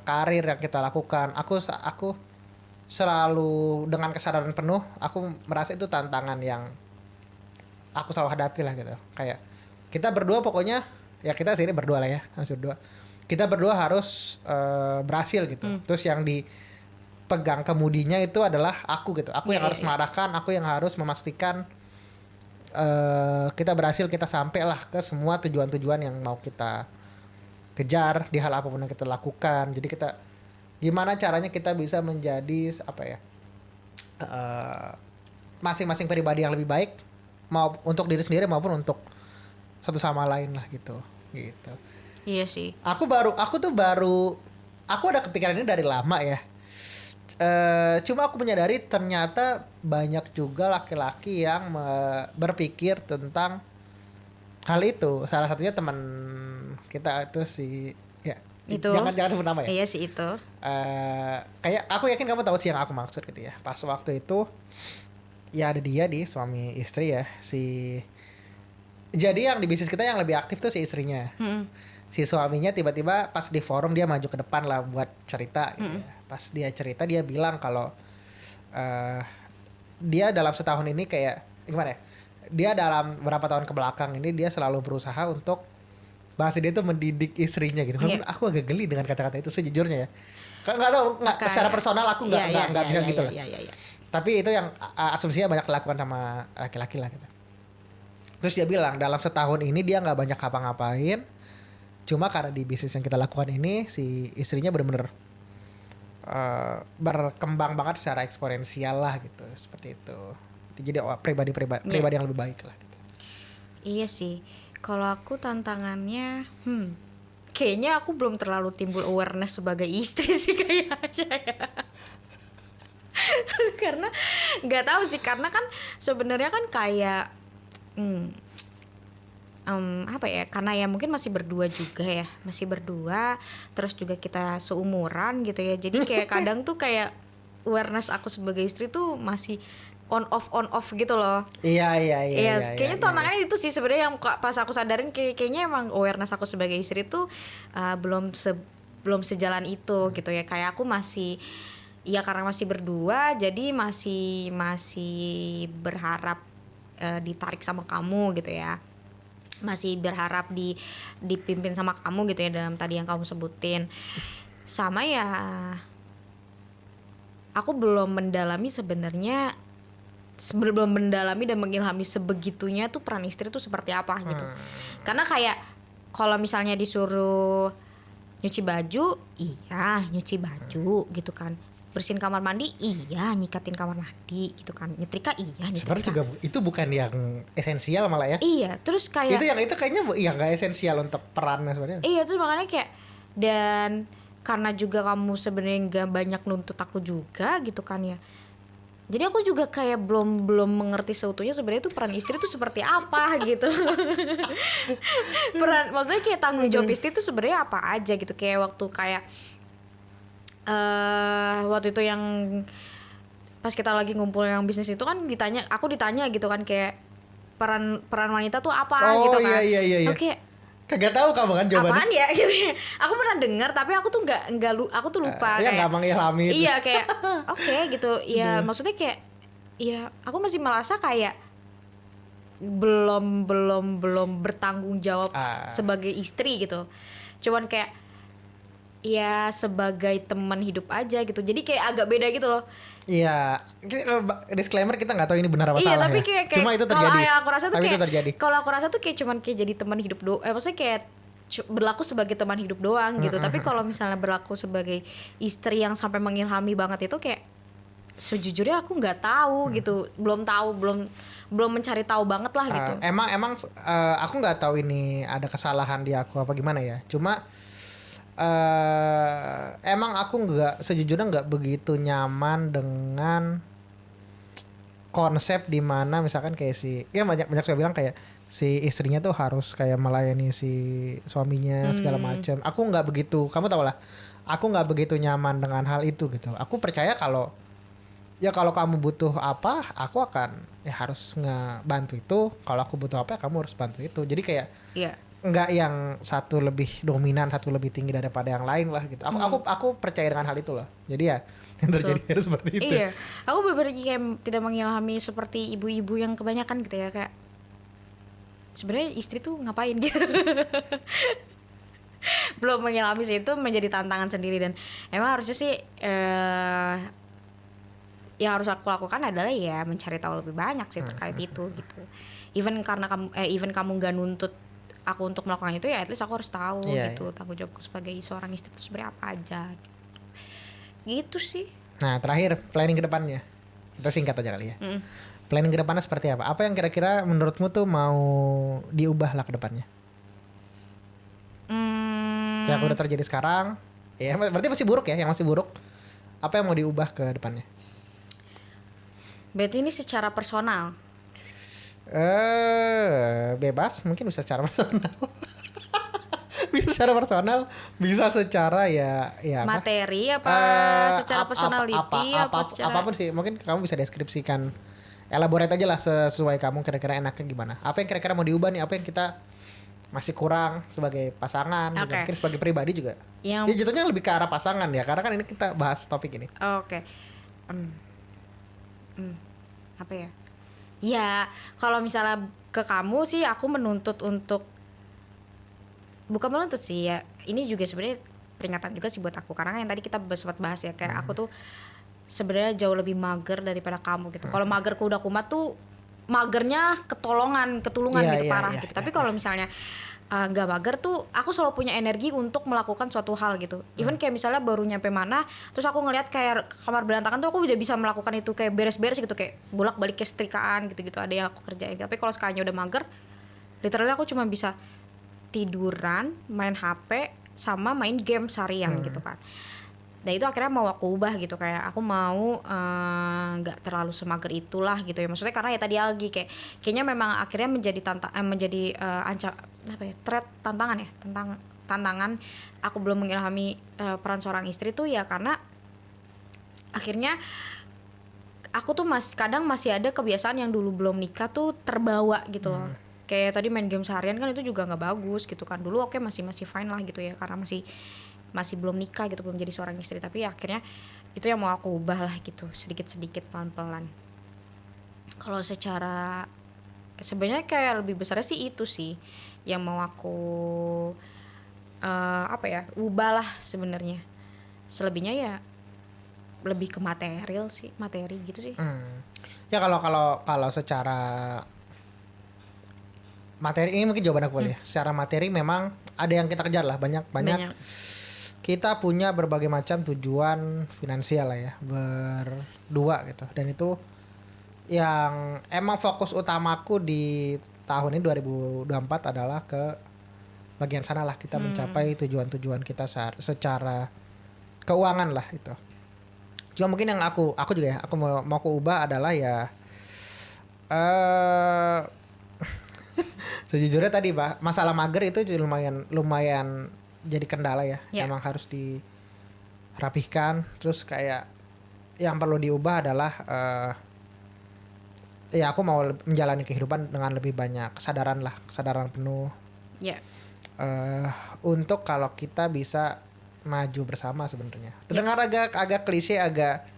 karir yang kita lakukan. Aku selalu dengan kesadaran penuh, aku merasa itu tantangan yang aku selalu hadapi lah gitu. Kayak kita berdua pokoknya, ya kita sini berdua lah ya, kita berdua harus berhasil gitu. Terus yang dipegang kemudinya itu adalah aku gitu. Aku yang harus mengarahkan, aku yang harus memastikan kita berhasil, kita sampai lah ke semua tujuan-tujuan yang mau kita kejar di hal apapun yang kita lakukan. Jadi kita gimana caranya kita bisa menjadi apa ya, masing-masing pribadi yang lebih baik, mau untuk diri sendiri maupun untuk satu sama lain lah gitu. Iya sih. Aku ada kepikiran ini dari lama ya. Cuma aku menyadari ternyata banyak juga laki-laki yang berpikir tentang hal itu. Salah satunya teman kita itu si ya Itu. jangan sebut nama ya. Iya sih itu. Kayak aku yakin kamu tahu sih yang aku maksud gitu ya. Pas waktu itu ya ada dia di suami istri ya jadi yang di bisnis kita yang lebih aktif tuh si istrinya. Si suaminya tiba-tiba pas di forum dia maju ke depan lah buat cerita gitu ya. Pas dia cerita dia bilang kalau dia dalam setahun ini kayak gimana ya? Dia dalam beberapa tahun ke belakang ini dia selalu berusaha untuk bahasa dia tuh mendidik istrinya gitu. Aku agak geli dengan kata-kata itu sejujurnya ya. Nggak tahu secara personal aku nggak bisa gitu lah. Tapi itu yang asumsinya banyak dilakukan sama laki-laki lah gitu. Terus dia bilang dalam setahun ini dia nggak banyak ngapa-ngapain. Cuma karena di bisnis yang kita lakukan ini si istrinya benar-benar berkembang banget secara eksponensial lah gitu, seperti itu. Jadi pribadi yang lebih baik lah gitu. Iya sih. Kalau aku tantangannya, kayaknya aku belum terlalu timbul awareness sebagai istri sih kayaknya ya. Karena nggak tahu sih, karena kan sebenarnya kan kayak apa ya, karena ya mungkin masih berdua juga ya, terus juga kita seumuran gitu ya, jadi kayak kadang tuh kayak awareness aku sebagai istri tuh masih on off gitu loh. Iya. Kayaknya tantangannya itu sih sebenarnya yang pas aku sadarin kayaknya emang awareness aku sebagai istri tuh belum sejalan itu gitu ya. Kayak aku masih ya karena masih berdua jadi masih berharap ditarik sama kamu gitu ya. Masih berharap dipimpin sama kamu gitu ya, dalam tadi yang kamu sebutin. Sama ya aku belum mendalami sebenarnya, belum mendalami dan mengilhami sebegitunya tuh peran istri tuh seperti apa gitu. Karena kayak kalau misalnya disuruh nyuci baju, iya nyuci baju gitu kan. Bersihin kamar mandi, iya nyikatin kamar mandi gitu kan. Nyetrika, iya nyetrika. Sebenarnya juga itu bukan yang esensial malah ya. Iya, terus kayak itu kayaknya ya nggak esensial untuk perannya sebenarnya. Iya, terus makanya kayak, dan karena juga kamu sebenarnya nggak banyak nuntut aku juga gitu kan ya. Jadi aku juga kayak belum mengerti seutuhnya sebenarnya tuh peran istri tuh seperti apa gitu. Maksudnya kayak tanggung jawab istri tuh sebenarnya apa aja gitu. Kayak waktu itu yang pas kita lagi ngumpul yang bisnis itu kan aku ditanya gitu kan, kayak peran wanita tuh apa gitu kan. Iya. Oke. Kagak tahu kamu kan jawabannya. Apaan ya gitu. Aku pernah dengar tapi aku tuh aku tuh lupa. Ya nggak mengilhami itu. Iya kayak oke gitu. Ya maksudnya kayak ya aku masih merasa kayak belum bertanggung jawab sebagai istri gitu. Cuman kayak ya sebagai teman hidup aja gitu. Jadi kayak agak beda gitu loh. Iya, disclaimer kita nggak tahu ini benar apa salah tapi ya. Kayak, cuma itu terjadi. Kalau aku rasa tuh kayak cuman kayak jadi teman hidup maksudnya kayak berlaku sebagai teman hidup doang gitu. Tapi kalau misalnya berlaku sebagai istri yang sampai mengilhami banget itu kayak sejujurnya aku nggak tahu gitu. Belum mencari tahu banget lah gitu. Emang aku nggak tahu ini ada kesalahan di aku apa gimana ya. Cuma emang aku sejujurnya nggak begitu nyaman dengan konsep di mana misalkan kayak banyak saya bilang kayak si istrinya tuh harus kayak melayani si suaminya segala macam. Aku nggak begitu, kamu tau lah, aku nggak begitu nyaman dengan hal itu gitu. Aku percaya kalau kamu butuh apa, aku akan harus ngebantu itu. Kalau aku butuh apa, kamu harus bantu itu. Jadi kayak nggak yang satu lebih dominan, satu lebih tinggi daripada yang lain lah gitu. Aku percaya dengan hal itu loh. Jadi ya yang terjadi harus seperti itu. Iya, aku benar-benar kayak tidak mengilhami seperti ibu-ibu yang kebanyakan gitu ya, kayak sebenarnya istri tuh ngapain gitu. Belum mengilhami sih, itu menjadi tantangan sendiri. Dan emang harusnya sih yang harus aku lakukan adalah ya mencari tahu lebih banyak sih terkait itu gitu. Even kamu nggak nuntut aku untuk melakukan itu, ya at least aku harus tahu gitu. Tanggung jawabku sebagai seorang istri itu sebenarnya apa aja gitu sih. Nah terakhir, planning ke depannya kita singkat aja kali ya. Planning ke depannya seperti apa? Apa yang kira-kira menurutmu tuh mau diubah lah ke depannya? Yang udah terjadi sekarang ya berarti masih buruk ya, yang masih buruk. Apa yang mau diubah ke depannya? Berarti ini secara personal. Bebas, mungkin bisa secara personal. Bisa secara personal, bisa secara ya apa? Materi apa secara personality apa secara apapun sih. Mungkin kamu bisa deskripsikan, elaborate aja lah sesuai kamu kira-kira enaknya gimana. Apa yang kira-kira mau diubah nih? Apa yang kita masih kurang sebagai pasangan? Gitu. Oke. Mungkin sebagai pribadi juga. yang Ya jatuhnya lebih ke arah pasangan ya, karena kan ini kita bahas topik ini. oke. Apa ya? Ya, kalau misalnya ke kamu sih aku menuntut untuk bukan menuntut sih ya. Ini juga sebenarnya peringatan juga sih buat aku karena yang tadi kita sempat bahas ya kayak aku tuh sebenarnya jauh lebih mager daripada kamu gitu. Kalau magerku udah kumat tuh magernya ketulungan Iya, gitu iya, parah iya, gitu. iya, Tapi kalau misalnya nggak mager tuh aku selalu punya energi untuk melakukan suatu hal gitu. Even kayak misalnya baru nyampe mana terus aku ngelihat kayak kamar berantakan tuh aku udah bisa melakukan itu kayak beres-beres gitu kayak bolak-balik ke setrikaan gitu-gitu ada yang aku kerjain. Tapi kalau sekalinya udah mager literally aku cuma bisa tiduran, main HP sama main game seharian gitu kan. Dan itu akhirnya mau aku ubah gitu kayak aku mau nggak terlalu semager itulah gitu ya maksudnya karena ya tadi lagi kayaknya memang akhirnya menjadi tantangan aku belum mengilhami peran seorang istri tuh ya karena akhirnya aku tuh kadang masih ada kebiasaan yang dulu belum nikah tuh terbawa gitu loh. Kayak tadi main game seharian kan itu juga nggak bagus gitu kan. Dulu oke masih fine lah gitu ya karena masih belum nikah gitu, belum jadi seorang istri. Tapi akhirnya itu yang mau aku ubah lah gitu, sedikit-sedikit pelan-pelan. Kalau secara sebenarnya kayak lebih besarnya sih itu sih yang mau aku ubah lah sebenarnya. Selebihnya ya lebih ke materi gitu sih. Ya kalau secara materi ini mungkin jawaban aku kali ya. Secara materi memang ada yang kita kejar lah banyak. Kita punya berbagai macam tujuan finansial lah ya berdua gitu. Dan itu yang emang fokus utamaku di tahun ini 2024 adalah ke bagian sana lah kita mencapai tujuan-tujuan kita secara keuangan lah itu. Cuma mungkin yang aku juga ya aku mau aku ubah adalah ya sejujurnya tadi masalah mager itu lumayan jadi kendala ya. Emang harus dirapihkan. Terus kayak yang perlu diubah adalah ya aku mau menjalani kehidupan dengan lebih banyak kesadaran penuh. Untuk kalau kita bisa maju bersama sebenarnya. Terdengar agak klise, agak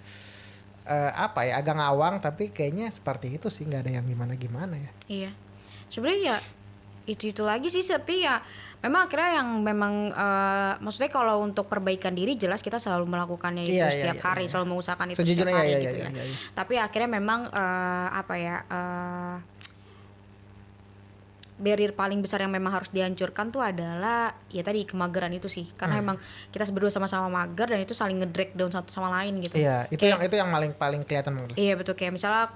agak ngawang, tapi kayaknya seperti itu sih, nggak ada yang gimana ya. Iya. Sebenarnya ya itu lagi sih, tapi ya memang akhirnya yang memang maksudnya kalau untuk perbaikan diri jelas kita selalu melakukannya itu setiap hari, selalu mengusahakan itu setiap hari gitu ya. Tapi akhirnya memang barrier paling besar yang memang harus dihancurkan tuh adalah ya tadi kemageran itu sih, karena emang kita berdua sama-sama mager dan itu saling nge-drag down satu sama lain gitu. Iya, itu yang paling kelihatan banget. Iya betul, kayak misalnya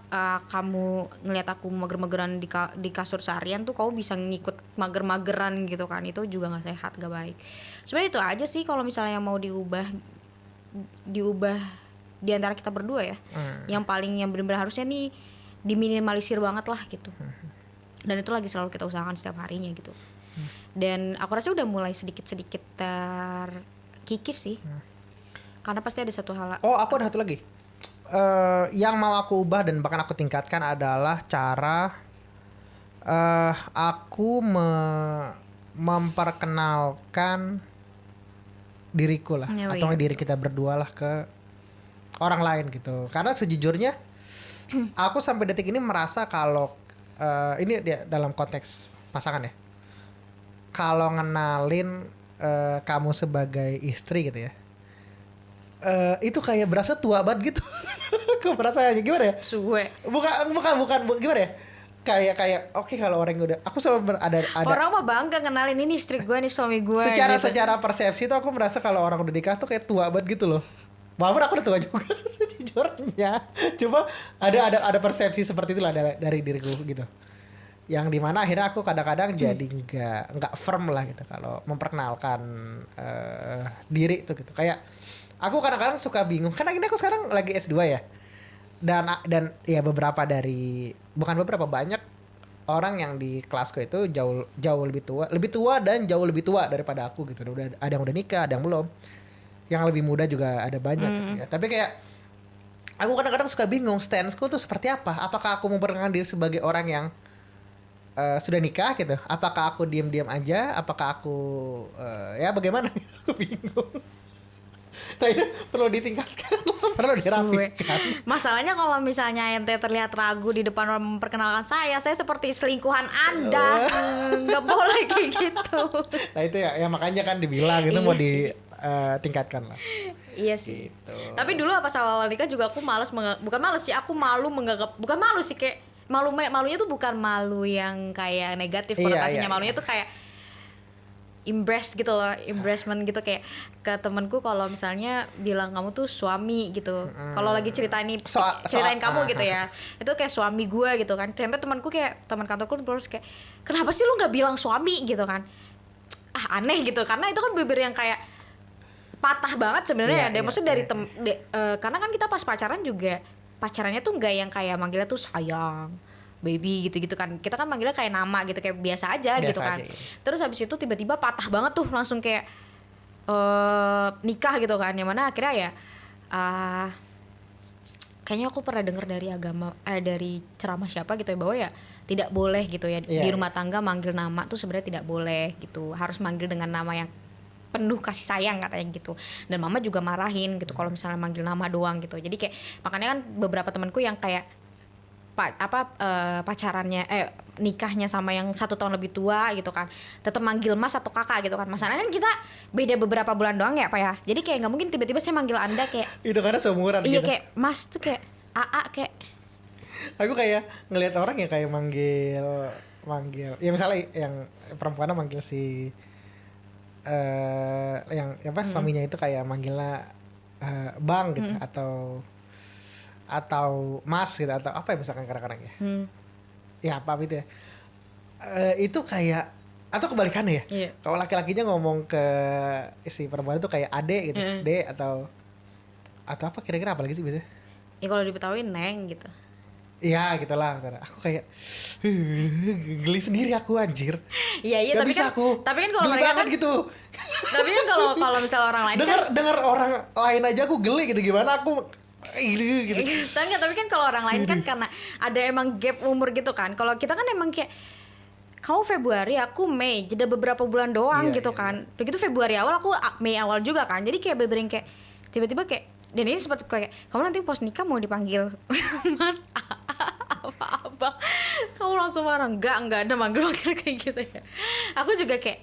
kamu ngelihat aku mager-mageran di kasur seharian tuh kamu bisa ngikut mager-mageran gitu kan, itu juga nggak sehat, nggak baik. Sebenarnya itu aja sih kalau misalnya mau diubah di antara kita berdua ya. Yang benar-benar harusnya nih diminimalisir banget lah gitu. Dan itu lagi selalu kita usahakan setiap harinya gitu. Dan aku rasa udah mulai sedikit-sedikit terkikis sih. Karena pasti ada satu hal. Oh, aku ada satu lagi. Yang mau aku ubah dan bahkan aku tingkatkan adalah cara aku memperkenalkan diriku lah, atau diri kita berdua lah ke orang lain gitu. Karena sejujurnya aku sampai detik ini merasa kalau ini dia dalam konteks pasangan ya. Kalau ngenalin kamu sebagai istri gitu ya, itu kayak berasa tua banget gitu. Aku merasa aja gimana ya? Suwe. Bukan gimana ya? Kayak oke, kalau orang udah, aku selalu ada orang mah bangga kenalin ini istri gue, nih suami gue. Secara persepsi tuh aku merasa kalau orang udah nikah tuh kayak tua banget gitu loh. Walaupun aku udah tua juga sejujurnya. Cuma ada persepsi seperti itulah dari diriku gitu. Yang dimana akhirnya aku kadang-kadang jadi nggak firm lah gitu kalau memperkenalkan diri tuh gitu. Kayak aku kadang-kadang suka bingung karena ini aku sekarang lagi S2 ya. Dan ya banyak orang yang di kelasku itu jauh lebih tua dan jauh lebih tua daripada aku gitu. Udah ada yang udah nikah, ada yang belum. Yang lebih muda juga ada banyak gitu ya. Tapi kayak aku kadang-kadang suka bingung stance-ku tuh seperti apa. Apakah aku memperkenalkan diri sebagai orang yang sudah nikah gitu? Apakah aku diam-diam aja? Apakah aku ya bagaimana? Aku bingung. Nah itu perlu ditingkatkan, perlu dirapikan. Masalahnya kalau misalnya ente terlihat ragu di depan orang memperkenalkan saya seperti selingkuhan Anda. Nggak boleh kayak gitu. Nah itu ya makanya kan dibilang itu Iya mau sih. ditingkatkan lah. Iya sih. Gitu. Tapi dulu pas awal nikah juga aku bukan malas sih, aku malu menganggap, bukan malu sih, kayak malunya tuh bukan malu yang kayak negatif konotasinya. Malunya tuh kayak embrace gitu loh, embracement gitu, kayak ke temanku kalau misalnya bilang kamu tuh suami gitu. Kalau lagi ceritain kamu gitu ya, itu kayak suami gue gitu kan. Sampai temanku kayak teman kantorku terus kayak, kenapa sih lu nggak bilang suami gitu kan? Aneh gitu, karena itu kan bibir yang kayak patah banget sebenarnya ya. Maksudnya dari karena kan kita pas pacaran juga pacarannya tuh nggak yang kayak manggilnya tuh sayang, baby gitu-gitu kan. Kita kan manggilnya kayak nama gitu, kayak biasa aja gitu kan. Iya. Terus habis itu tiba-tiba patah banget tuh, langsung kayak nikah gitu kan. Yang mana akhirnya ya kayaknya aku pernah dengar dari dari ceramah siapa gitu ya, bahwa ya tidak boleh gitu ya di rumah tangga manggil nama tuh sebenarnya tidak boleh gitu. Harus manggil dengan nama yang penuh kasih sayang katanya gitu. Dan mama juga marahin gitu kalau misalnya manggil nama doang gitu. Jadi kayak makanya kan beberapa temanku yang kayak pacarannya nikahnya sama yang 1 tahun lebih tua gitu kan, tetap manggil mas atau kakak gitu kan. Masalahnya kan kita beda beberapa bulan doang ya Pak ya, jadi kayak nggak mungkin tiba-tiba saya manggil Anda kayak itu karena seumuran iya gitu. kayak mas tuh kayak kayak Aku kayak ngelihat orang yang kayak manggil ya misalnya yang perempuan manggil si yang apa suaminya itu kayak manggilnya bang gitu atau mas gitu atau apa ya misalkan kadang-kadang ya. Ya apa itu ya. Itu kayak atau kebalikannya ya. Iya. Kalau laki-lakinya ngomong ke si perempuan itu kayak ade gitu, de atau apa kira-kira apa lagi sih biasanya? ya kalau dibetawain neng gitu. Iya gitulah misalnya. Aku kayak geli sendiri aku anjir. Iya Gak tapi bisa tapi kan kalau geli mereka banget kan gitu. tapi kan kalau misalnya orang lain dengar orang lain aja aku geli gitu, gimana aku gitu. Tapi kan kalau orang lain kan karena ada emang gap umur gitu kan. Kalau kita kan emang kayak kamu Februari, aku Mei, jeda beberapa bulan doang gitu kan. Begitu Februari awal, aku Mei awal juga kan. Jadi kayak bener kayak tiba-tiba kayak, dan ini seperti kayak kamu nanti pas nikah mau dipanggil Mas apa-apa. Kamu langsung marah, enggak ada manggil-manggil kayak gitu ya. Aku juga kayak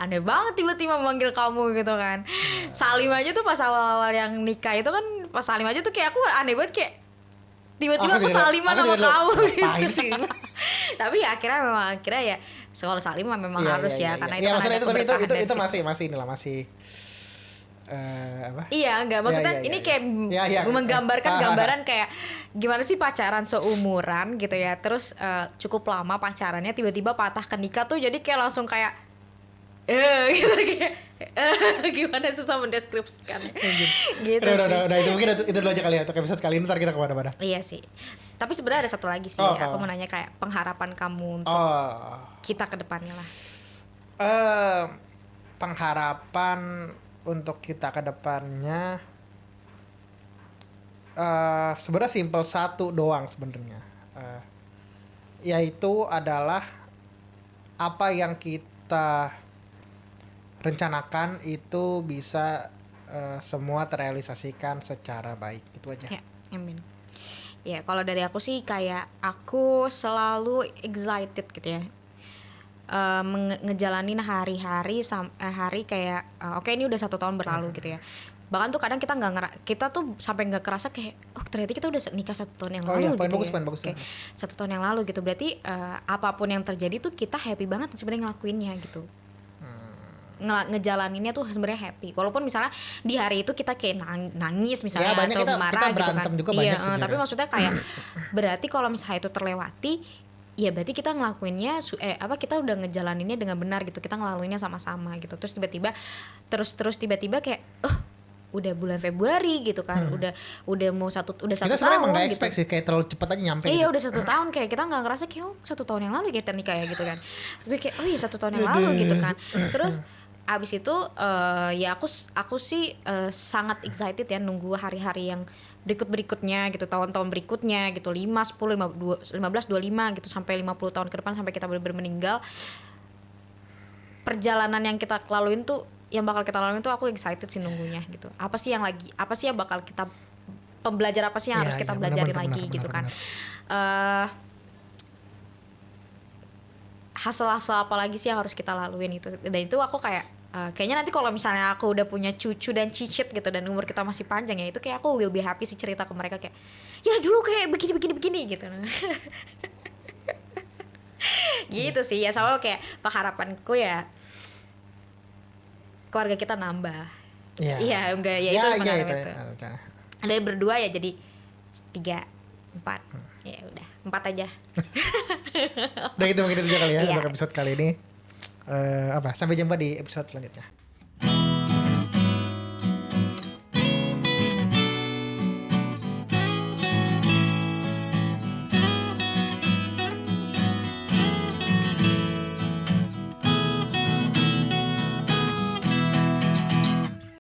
aneh banget tiba-tiba memanggil kamu gitu kan. Salim aja tuh pas awal-awal yang nikah itu kan, pas salim aja tuh kayak aku aneh banget, kayak tiba-tiba aku saliman sama kamu gitu. Sih? Tapi ya akhirnya ya soal saliman memang harus ya karena itu kan maksudnya ada tapi keberkahan itu dan masih inilah masih apa? Iya enggak maksudnya ini kayak menggambarkan gambaran kayak gimana sih pacaran seumuran gitu ya. Terus cukup lama pacarannya tiba-tiba patah ke nikah tuh, jadi kayak langsung kayak gitu kayak gimana susah mendeskripsikannya gitu. Udah itu mungkin itu dulu aja kali ya untuk episode kali ini, ntar kita kemana-mana. Iya sih, tapi sebenarnya ada satu lagi sih. Aku mau nanya kayak pengharapan kamu untuk kita ke depannya lah. Pengharapan untuk kita ke depannya sebenarnya simple satu doang sebenarnya, yaitu adalah apa yang kita rencanakan itu bisa semua terrealisasikan secara baik. Itu aja. Ya, amin. Ya, kalau dari aku sih kayak aku selalu excited gitu ya. Ngejalanin hari-hari hari kayak oke, ini udah 1 tahun berlalu gitu ya. Bahkan tuh kadang kita tuh sampai nggak kerasa kayak ternyata kita udah nikah 1 tahun yang lalu gitu ya. Bagus. Kayak 1 tahun yang lalu gitu. Berarti apapun yang terjadi tuh kita happy banget sebenarnya ngelakuinnya gitu. Ngejalaninnya tuh sebenarnya happy. Walaupun misalnya di hari itu kita kayak nangis misalnya ya, atau marah kita gitu kan. juga banyak Tapi maksudnya kayak berarti kalau misalnya itu terlewati, ya berarti kita ngelakuinnya kita udah ngejalaninnya dengan benar gitu. Kita ngelaluinnya sama-sama gitu. Terus tiba-tiba kayak udah bulan Februari gitu kan, udah mau satu Kita tahun sebenarnya emang gak gitu. expect sih kayak terlalu cepat aja nyampe Iya gitu. udah 1 tahun, kayak kita nggak ngerasa kayak 1 tahun yang lalu ya kita nikah ya gitu kan. Tapi kayak oh iya 1 tahun yang lalu gitu kan. Terus abis itu ya aku sih sangat excited ya nunggu hari-hari yang berikutnya gitu, tahun-tahun berikutnya gitu, 5, 10, 15, 25 gitu sampai 50 tahun ke depan sampai kita benar-benar meninggal. Perjalanan yang kita laluin tuh, yang bakal kita laluin tuh aku excited sih nunggunya gitu. Apa sih yang bakal kita, pembelajar apa sih yang harus kita belajarin lagi gitu kan. Hasil-hasil apa lagi sih yang harus kita laluin itu. Dan itu aku kayak kayaknya nanti kalau misalnya aku udah punya cucu dan cicit gitu dan umur kita masih panjang ya, itu kayak aku will be happy sih cerita ke mereka kayak ya dulu kayak begini gitu. Gitu sih ya, soalnya kayak pengharapanku ya keluarga kita nambah. Iya enggak ya, itu pengharapan itu. Dari berdua ya jadi 3, 4. Ya udah 4 aja. Udah gitu mungkin itu aja kali ya untuk episode kali ini. Sampai jumpa di episode selanjutnya.